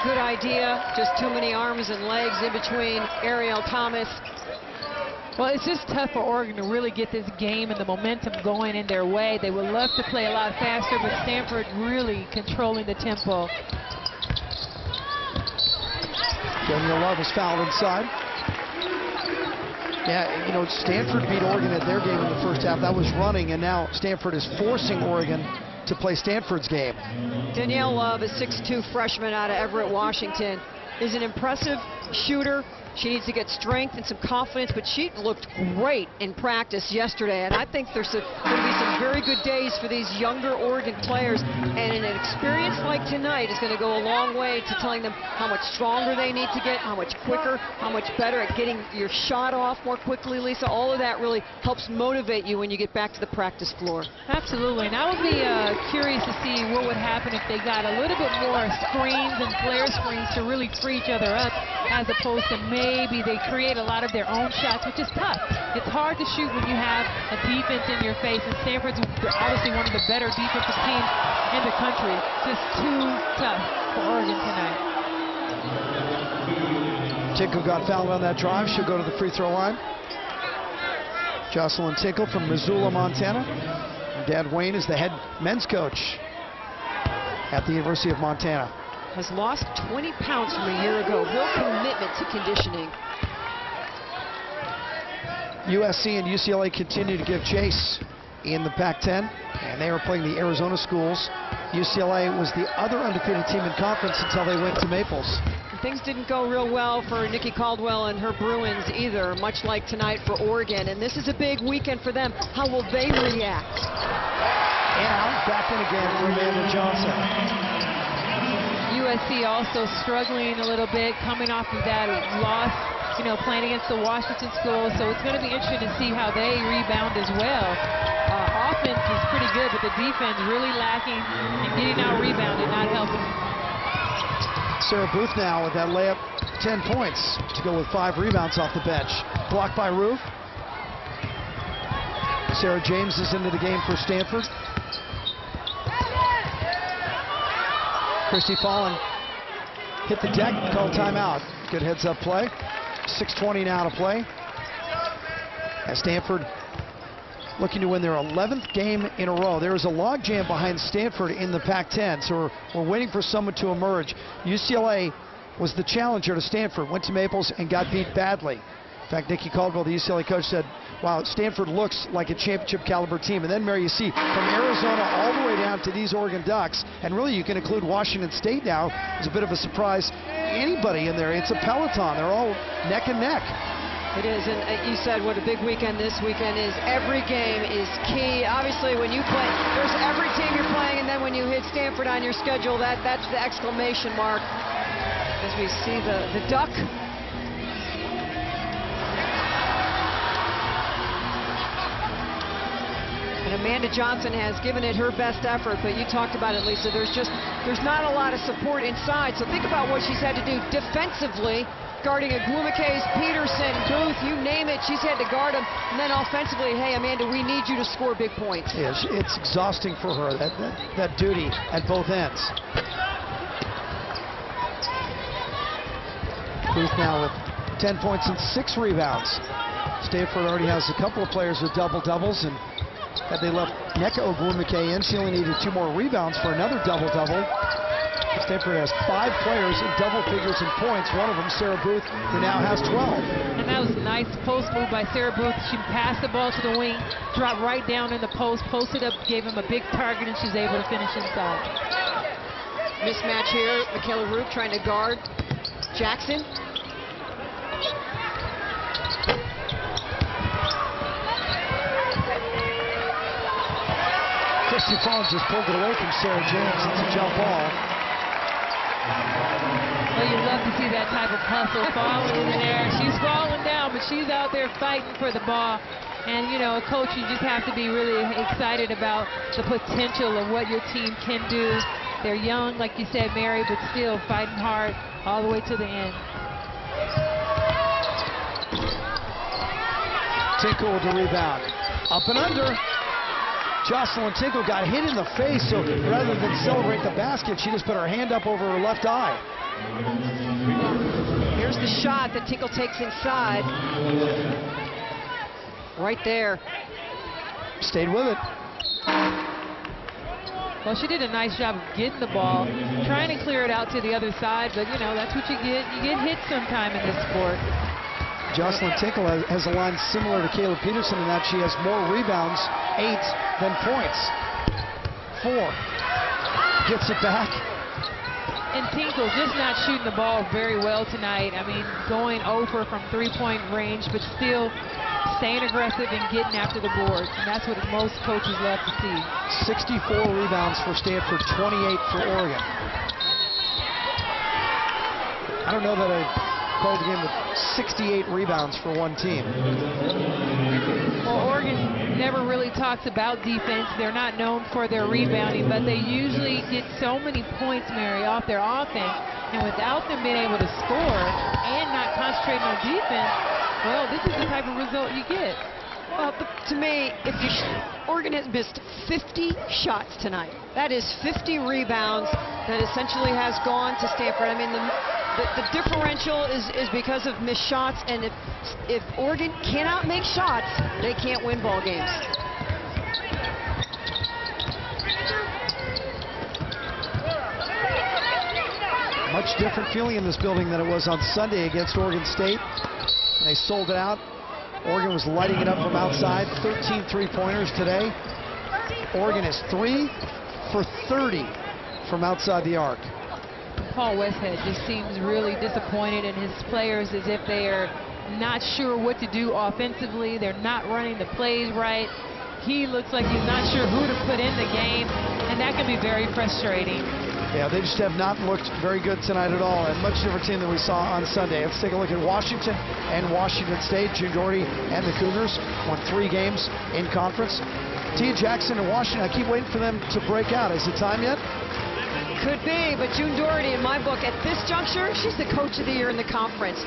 [SPEAKER 2] Good idea. Just too many arms and legs in between Ariel Thomas.
[SPEAKER 3] Well, it's just tough for Oregon to really get this game and the momentum going in their way. They would love to play a lot faster, but Stanford really controlling the tempo.
[SPEAKER 1] Danielle Love is fouled inside. Yeah, you know, Stanford beat Oregon at their game in the first half. That was running, and now Stanford is forcing Oregon to play Stanford's game.
[SPEAKER 2] Danielle Love, a 6'2" freshman out of Everett, Washington, is an impressive shooter. She needs to get strength and some confidence, but she looked great in practice yesterday, and I think there's going to be some very good days for these younger Oregon players, and an experience like tonight is going to go a long way to telling them how much stronger they need to get, how much quicker, how much better at getting your shot off more quickly, Lisa. All of that really helps motivate you when you get back to the practice floor.
[SPEAKER 3] Absolutely, and I would be curious to see what would happen if they got a little bit more screens and flare screens to really free each other up, as opposed to maybe they create a lot of their own shots, which is tough. It's hard to shoot when you have a defense in your face, and Stanford's obviously one of the better defensive teams in the country. Just too tough for Oregon tonight.
[SPEAKER 1] Tinkle got fouled on that drive. She'll go to the free throw line. Jocelyn Tinkle from Missoula, Montana. Her dad Wayne is the head men's coach at the University of Montana.
[SPEAKER 2] Has lost 20 pounds from a year ago. Real commitment to conditioning.
[SPEAKER 1] USC and UCLA continue to give chase in the Pac-10, and they are playing the Arizona schools. UCLA was the other undefeated team in conference until they went to Maples.
[SPEAKER 2] Things didn't go real well for Nikki Caldwell and her Bruins either, much like tonight for Oregon, and this is a big weekend for them. How will they react?
[SPEAKER 1] And back in again for Amanda Johnson.
[SPEAKER 3] USC also struggling a little bit, coming off of that loss, you know, playing against the Washington school. So it's going to be interesting to see how they rebound as well. Offense is pretty good, but the defense really lacking and getting out rebounded, not helping.
[SPEAKER 1] Sarah Booth now with that layup, 10 points to go with 5 rebounds off the bench. Blocked by Roof. Sarah James is into the game for Stanford. Christy Fallon hit the deck, called timeout. Good heads-up play. 6:20 now to play. As Stanford looking to win their 11th game in a row. There is a logjam behind Stanford in the Pac-10, so we're waiting for someone to emerge. UCLA was the challenger to Stanford, went to Maples and got beat badly. In fact, Nikki Caldwell, the UCLA coach, said, wow, Stanford looks like a championship caliber team. And then, Mary, you see from Arizona all the way down to these Oregon Ducks, and really you can include Washington State now. It's a bit of a surprise. Anybody in there, it's a peloton. They're all neck and neck.
[SPEAKER 2] It is, and you said what a big weekend this weekend is. Every game is key. Obviously, when you play, there's every team you're playing, and then when you hit Stanford on your schedule, that's the exclamation mark. As we see the duck. And Amanda Johnson has given it her best effort, but you talked about it, Lisa. There's not a lot of support inside, so think about what she's had to do defensively, guarding Aglumicaze, Peterson, Booth, you name it, she's had to guard them. And then offensively, hey, Amanda, we need you to score big points.
[SPEAKER 1] Yeah, it's exhausting for her, that duty at both ends. Booth now with 10 points and 6 rebounds. Stanford already has a couple of players with double-doubles, and had they left Nneka Ogwumike in, she only needed 2 more rebounds for another double-double. Stanford has 5 players in double figures in points. One of them, Sarah Booth, who now has 12.
[SPEAKER 3] And that was a nice post move by Sarah Booth. She passed the ball to the wing, dropped right down in the post, posted up, gave him a big target, and she's able to finish inside.
[SPEAKER 2] Mismatch here. Michaela Roop trying to guard Jackson.
[SPEAKER 1] Christy Fallon just pulled it away from Sarah James. It's a jump ball.
[SPEAKER 3] Well, you love to see that type of hustle. Fallon in there. She's falling down, but she's out there fighting for the ball. And, you know, coach, you just have to be really excited about the potential of what your team can do. They're young, like you said, Mary, but still fighting hard all the way to the end.
[SPEAKER 1] Tinkle with the rebound. Up and under. Jocelyn Tinkle got hit in the face, so rather than celebrate the basket, she just put her hand up over her left eye.
[SPEAKER 2] Here's the shot that Tinkle takes inside. Right there.
[SPEAKER 1] Stayed with it.
[SPEAKER 3] Well, she did a nice job of getting the ball, trying to clear it out to the other side, but, you know, that's what you get. You get hit sometime in this sport.
[SPEAKER 1] Jocelyn Tinkle has a line similar to Caleb Peterson in that she has more rebounds, 8, than points. 4. Gets it back.
[SPEAKER 3] And Tinkle just not shooting the ball very well tonight. I mean, going over from three-point range, but still staying aggressive and getting after the boards. And that's what most coaches love to see.
[SPEAKER 1] 64 rebounds for Stanford, 28 for Oregon. I don't know that I called the game with 68 rebounds for one team.
[SPEAKER 3] Well, Oregon never really talks about defense. They're not known for their rebounding, but they usually get so many points, Mary, off their offense. And without them being able to score and not concentrating on defense, well, this is the type of result you get.
[SPEAKER 2] Well, to me, if Oregon has missed 50 shots tonight, that is 50 rebounds that essentially has gone to Stanford. I mean, the differential is because of missed shots, and if Oregon cannot make shots, they can't win ball games.
[SPEAKER 1] Much different feeling in this building than it was on Sunday against Oregon State. They sold it out. Oregon was lighting it up from outside. 13 three-pointers today. Oregon is 3 for 30 from outside the arc.
[SPEAKER 3] Paul Westhead just seems really disappointed in his players, as if they are not sure what to do offensively. They're not running the plays right. He looks like he's not sure who to put in the game, and that can be very frustrating.
[SPEAKER 1] Yeah, they just have not looked very good tonight at all, and much different team than we saw on Sunday. Let's take a look at Washington and Washington State. June Doherty and the Cougars won 3 games in conference. Tia Jackson and Washington, I keep waiting for them to break out. Is it time yet?
[SPEAKER 2] Could be, but June Doherty, in my book, at this juncture, she's the coach of the year in the conference.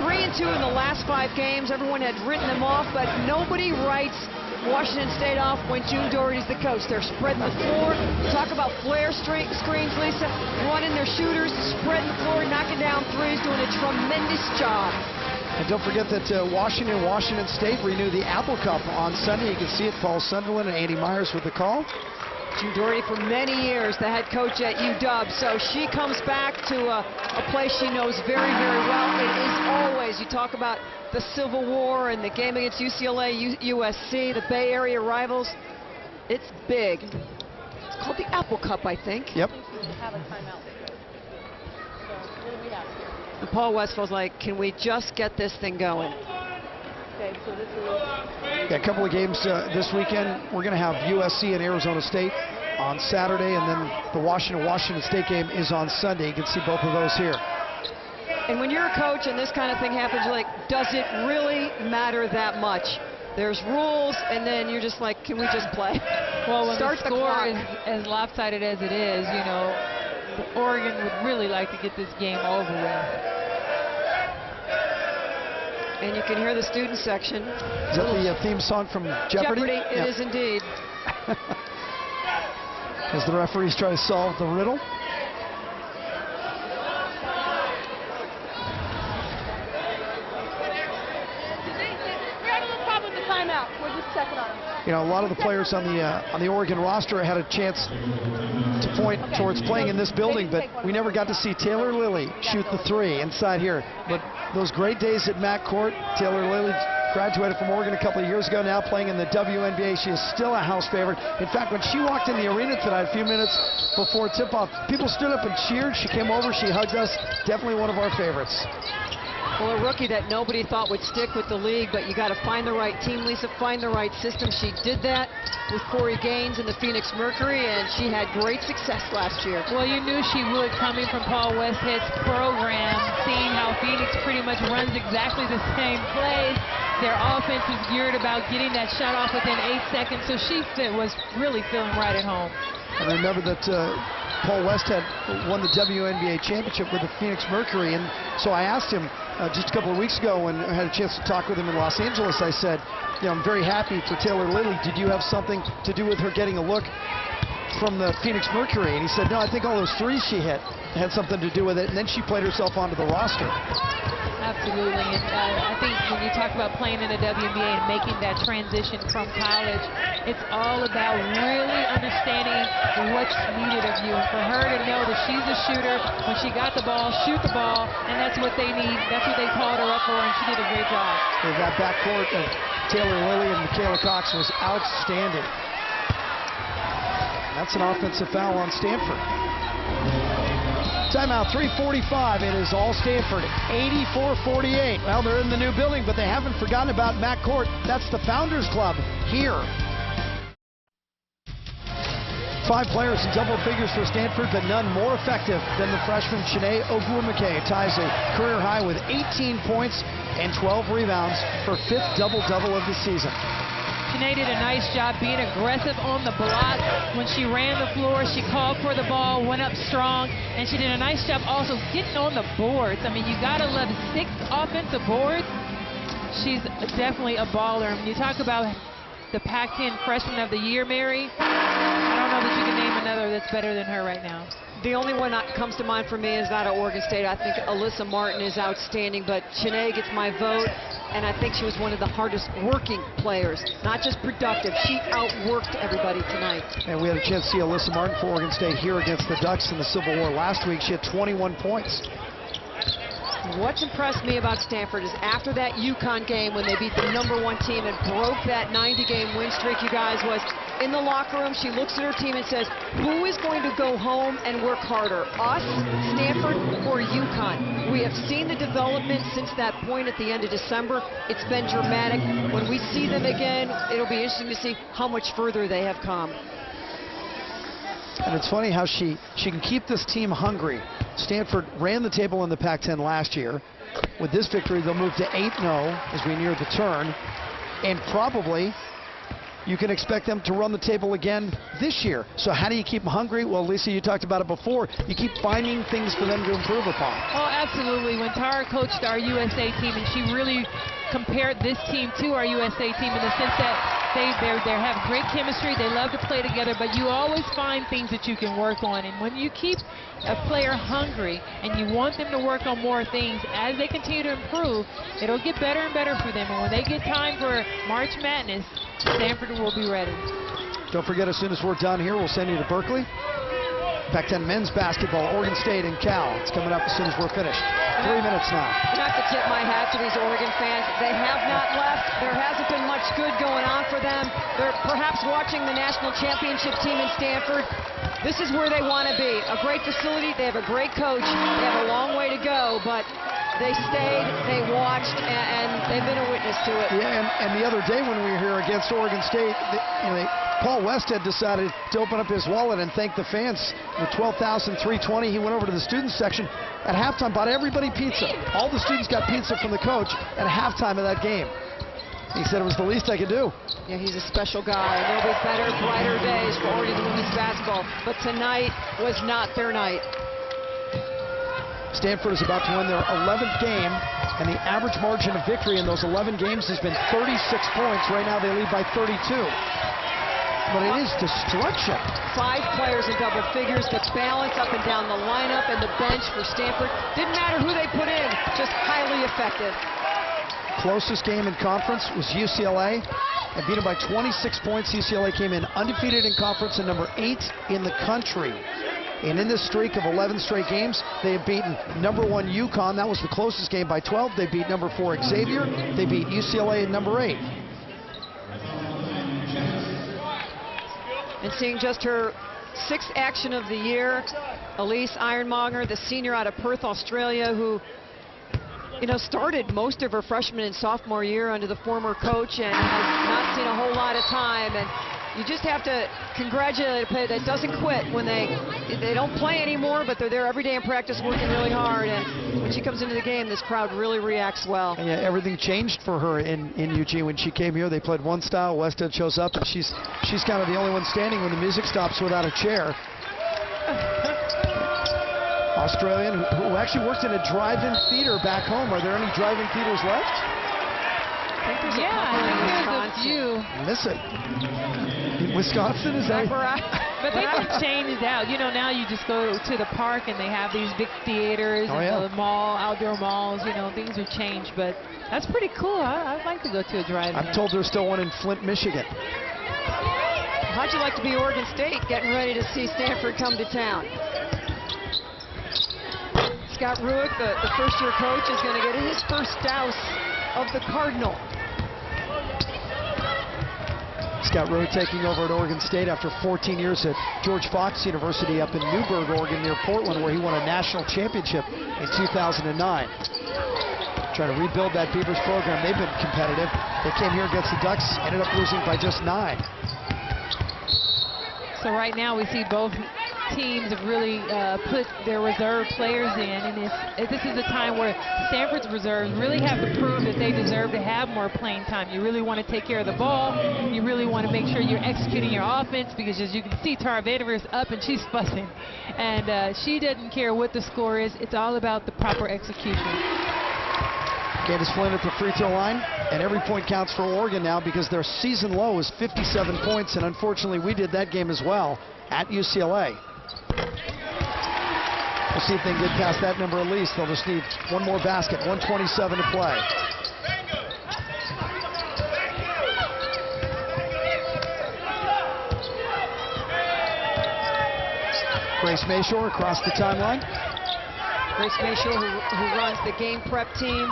[SPEAKER 2] 3-2 in the last 5 games. Everyone had written them off, but nobody writes Washington State off when June Doherty's the coach. They're spreading the floor. Talk about flare screens, Lisa. Running their shooters, spreading the floor, knocking down threes, doing a tremendous job.
[SPEAKER 1] And don't forget that Washington State renew the Apple Cup on Sunday. You can see it. Paul Sunderland and Andy Myers with the call.
[SPEAKER 2] June Doherty for many years, the head coach at UW, so she comes back to a place she knows very, very well. It is always, you talk about the Civil War and the game against UCLA, USC, the Bay Area rivals. It's big. It's called the Apple Cup, I think.
[SPEAKER 1] Yep.
[SPEAKER 2] And Paul Westphal's like, can we just get this thing going?
[SPEAKER 4] Okay, so this is...
[SPEAKER 1] Got a couple of games this weekend. We're going to have USC and Arizona State on Saturday, and then the Washington State game is on Sunday. You can see both of those here.
[SPEAKER 2] And when you're a coach and this kind of thing happens, you're like, does it really matter that much? There's rules, and then you're just like, can we just play?
[SPEAKER 3] Well, when
[SPEAKER 2] Start
[SPEAKER 3] the score is as lopsided as it is, you know, Oregon would really like to get this game over with.
[SPEAKER 2] And you can hear the student section.
[SPEAKER 1] Is that the theme song from Jeopardy?
[SPEAKER 2] It is indeed.
[SPEAKER 1] As the referees try to solve the riddle. You know, a lot of the players on the Oregon roster had a chance to point towards playing in this building, but we never got to see Taylor Lilly shoot the 3 inside here. But those great days at Mac Court, Taylor Lilly graduated from Oregon a couple of years ago, now playing in the WNBA. She is still a house favorite. In fact, when she walked in the arena tonight, a few minutes before tip-off, people stood up and cheered. She came over, she hugged us. Definitely one of our favorites.
[SPEAKER 2] Well, a rookie that nobody thought would stick with the league, but you got to find the right team, Lisa, find the right system. She did that with Corey Gaines in the Phoenix Mercury, and she had great success last year.
[SPEAKER 3] Well, you knew she would, coming from Paul Westhead's program, seeing how Phoenix pretty much runs exactly the same plays. Their offense is geared about getting that shot off within 8 seconds, so she was really feeling right at home.
[SPEAKER 1] And remember that Paul Westhead won the WNBA championship with the Phoenix Mercury, and so I asked him just a couple of weeks ago when I had a chance to talk with him in Los Angeles. I said, you know, I'm very happy for Taylor Lilly. Did you have something to do with her getting a look from the Phoenix Mercury, and he said, no, I think all those threes she hit had something to do with it, and then she played herself onto the roster.
[SPEAKER 3] Absolutely, and I think when you talk about playing in the WNBA and making that transition from college, it's all about really understanding what's needed of you. And for her to know that she's a shooter, when she got the ball, shoot the ball, and that's what they need. That's what they called her up for, and she did a great job.
[SPEAKER 1] That backcourt of Taylor Lilly and Michaela Cox was outstanding. That's an offensive foul on Stanford. Timeout, 3:45. It is all Stanford, 84-48. Well, they're in the new building, but they haven't forgotten about Matt Court. That's the Founders Club here. 5 players in double figures for Stanford, but none more effective than the freshman Chiney Ogwumike. Ties a career high with 18 points and 12 rebounds for 5th double-double of the season.
[SPEAKER 3] Chiney did a nice job being aggressive on the block. When she ran the floor, she called for the ball, went up strong, and she did a nice job also getting on the boards. I mean, you gotta love 6 offensive boards. She's definitely a baller. When you talk about the Pac-10 Freshman of the Year, Mary, I don't know that you can name another that's better than her right now.
[SPEAKER 2] The only one that comes to mind for me is that of Oregon State. I think Alyssa Martin is outstanding, but Chiney gets my vote, and I think she was one of the hardest working players, not just productive. She outworked everybody tonight.
[SPEAKER 1] And we had a chance to see Alyssa Martin for Oregon State here against the Ducks in the Civil War last week. She had 21 points.
[SPEAKER 2] What's impressed me about Stanford is after that UConn game when they beat the #1 team and broke that 90-game win streak, you guys, was in the locker room. She looks at her team and says, who is going to go home and work harder, us, Stanford, or UConn? We have seen the development since that point at the end of December. It's been dramatic. When we see them again, it'll be interesting to see how much further they have come.
[SPEAKER 1] And it's funny how she can keep this team hungry. Stanford ran the table in the Pac-10 last year. With this victory, they'll move to 8-0 as we near the turn. And probably you can expect them to run the table again this year. So how do you keep them hungry? Well, Lisa, you talked about it before. You keep finding things for them to improve upon.
[SPEAKER 3] Oh, absolutely. When Tara coached our USA team, and she really compared this team to our USA team in the sense that they have great chemistry, they love to play together, but you always find things that you can work on. And when you keep a player hungry and you want them to work on more things, as they continue to improve, it'll get better and better for them. And when they get time for March Madness, Stanford will be ready.
[SPEAKER 1] Don't forget, as soon as we're done here, we'll send you to Berkeley. Pac-10 men's basketball, Oregon State and Cal. It's coming up as soon as we're finished. 3 minutes now.
[SPEAKER 2] I have to tip my hat to these Oregon fans. They have not left. There hasn't been much good going on for them. They're perhaps watching the national championship team in Stanford. This is where they want to be. A great facility. They have a great coach. They have a long way to go, but they stayed, they watched, and they've been a witness to it.
[SPEAKER 1] Yeah, and the other day when we were here against Oregon State, Paul Westhead decided to open up his wallet and thank the fans. With $12,320, he went over to the students section at halftime, bought everybody pizza. All the students got pizza from the coach at halftime of that game. He said it was the least I could do.
[SPEAKER 2] Yeah, he's a special guy. And there'll be better, brighter days for Oregon women's basketball. But tonight was not their night.
[SPEAKER 1] Stanford is about to win their 11th game, and the average margin of victory in those 11 games has been 36 points. Right now they lead by 32. But it is destruction.
[SPEAKER 2] 5 players in double figures, the balance up and down the lineup and the bench for Stanford. Didn't matter who they put in, just highly effective.
[SPEAKER 1] Closest game in conference was UCLA, and beat them by 26 points. UCLA came in undefeated in conference and number 8 in the country. And in this streak of 11 straight games, they have beaten #1 UConn. That was the closest game by 12. They beat #4 Xavier. They beat UCLA at number 8.
[SPEAKER 2] And seeing just her 6th action of the year, Elise Ironmonger, the senior out of Perth, Australia, who started most of her freshman and sophomore year under the former coach and has not seen a whole lot of time. And you just have to congratulate a player that doesn't quit when they don't play anymore, but they're there every day in practice working really hard. And when she comes into the game, this crowd really reacts well.
[SPEAKER 1] And yeah, everything changed for her in Eugene when she came here. They played one style. Westhead shows up, and she's kind of the only one standing when the music stops without a chair. Australian who actually worked in a drive-in theater back home. Are there any drive-in theaters left?
[SPEAKER 2] I think there's a couple in
[SPEAKER 3] I think
[SPEAKER 2] Wisconsin.
[SPEAKER 3] there's a few.
[SPEAKER 1] Miss it. In Wisconsin, is that?
[SPEAKER 2] Right.
[SPEAKER 3] But they've been changed out. You know, now you just go to the park and they have these big theaters and the mall, outdoor malls. You know, things have changed, but that's pretty cool. I'd like to go to a drive-in.
[SPEAKER 1] I'm told there's still one in Flint, Michigan.
[SPEAKER 2] How'd you like to be Oregon State getting ready to see Stanford come to town? Scott Ruick, the first-year coach, is going to get his first douse of the Cardinal.
[SPEAKER 1] Scott Ruick taking over at Oregon State after 14 years at George Fox University up in Newburgh, Oregon, near Portland, where he won a national championship in 2009. Trying to rebuild that Beavers program. They've been competitive. They came here against the Ducks, ended up losing by just 9.
[SPEAKER 3] So right now we see both teams have really put their reserve players in, and this is a time where Stanford's reserves really have to prove that they deserve to have more playing time. You really want to take care of the ball. You really want to make sure you're executing your offense, because as you can see, Tara Vanderveer's up and she's fussing, and she doesn't care what the score is. It's all about the proper execution.
[SPEAKER 1] Candace Flynn at the free throw line, and every point counts for Oregon now because their season low is 57 points, and unfortunately we did that game as well at UCLA. We'll see if they can get past that number at least. They'll just need one more basket, 1:27 to play. Grace Mayshore across the timeline.
[SPEAKER 2] Grace Mayshore, who runs the game prep team.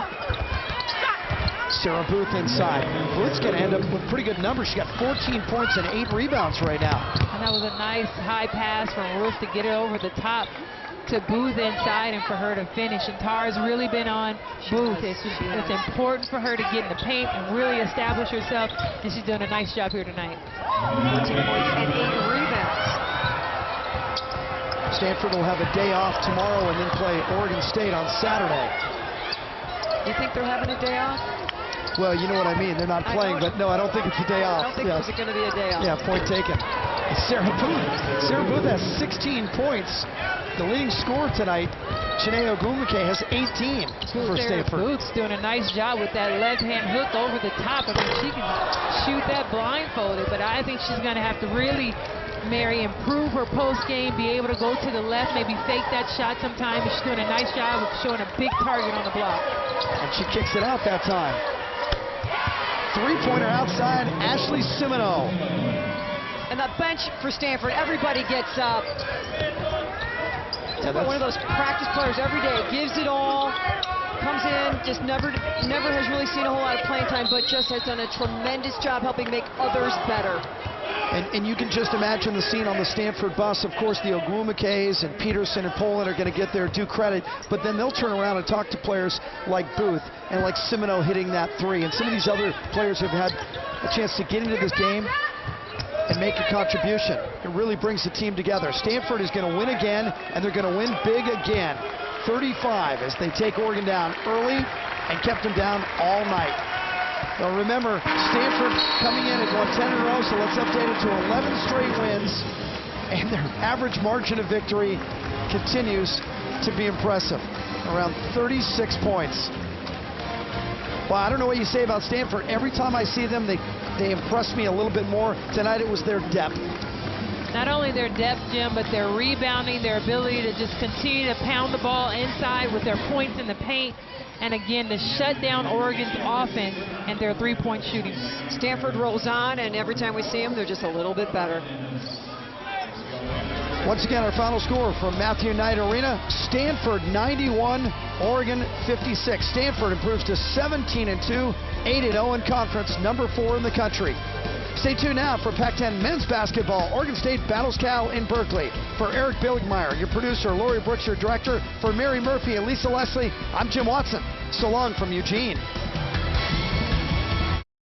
[SPEAKER 1] Sarah Booth inside. Booth's going to end up with pretty good numbers. She got 14 points and 8 rebounds right now.
[SPEAKER 3] And that was a nice high pass from Ruth to get it over the top to Booth inside and for her to finish. And Tara's really been on Booth. It's important for her to get in the paint and really establish herself, and she's done a nice job here tonight.
[SPEAKER 2] 14 points and 8 rebounds.
[SPEAKER 1] Stanford will have a day off tomorrow and then play Oregon State on Saturday.
[SPEAKER 2] You think they're having a day off?
[SPEAKER 1] Well, you know what I mean. They're not playing, but no, I don't think it's a day off.
[SPEAKER 2] I don't think it's going to be a day off.
[SPEAKER 1] Yeah, point taken. Sarah Booth has 16 points. The leading scorer tonight, Chiney Ogwumike, has 18 for Stanford.
[SPEAKER 3] Booth's doing a nice job with that left-hand hook over the top. I mean, she can shoot that blindfolded, but I think she's going to have to really, Mary, improve her post game, be able to go to the left, maybe fake that shot sometime. But she's doing a nice job of showing a big target on the block.
[SPEAKER 1] And she kicks it out that time. Three-pointer outside, Ashley Simino.
[SPEAKER 2] And the bench for Stanford, everybody gets up. Yeah, one of those practice players every day, gives it all, comes in, just never has really seen a whole lot of playing time, but just has done a tremendous job helping make others better.
[SPEAKER 1] And you can just imagine the scene on the Stanford bus. Of course, the Ogwumikes and Peterson and Poland are going to get their due credit, but then they'll turn around and talk to players like Booth and like Simino hitting that three. And some of these other players have had a chance to get into this game and make a contribution. It really brings the team together. Stanford is going to win again, and they're going to win big again. 35 as they take Oregon down early and kept them down all night. Now remember, Stanford coming in at 110 in a row, so let's update it to 11 straight wins, and their average margin of victory continues to be impressive, around 36 points. Well, I don't know what you say about Stanford. Every time I see them, they impress me a little bit more. Tonight it was their depth.
[SPEAKER 3] Not only their depth, Jim, but their rebounding, their ability to just continue to pound the ball inside with their points in the paint, and again, to shut down Oregon's offense and their three-point shooting.
[SPEAKER 2] Stanford rolls on, and every time we see them, they're just a little bit better.
[SPEAKER 1] Once again, our final score from Matthew Knight Arena: Stanford 91, Oregon 56. Stanford improves to 17-2, 8-0 in conference, number 4 in the country. Stay tuned now for Pac-10 men's basketball. Oregon State battles Cal in Berkeley. For Eric Billigmeyer, your producer, Lori Brooks, your director, for Mary Murphy and Lisa Leslie, I'm Jim Watson. So long from Eugene.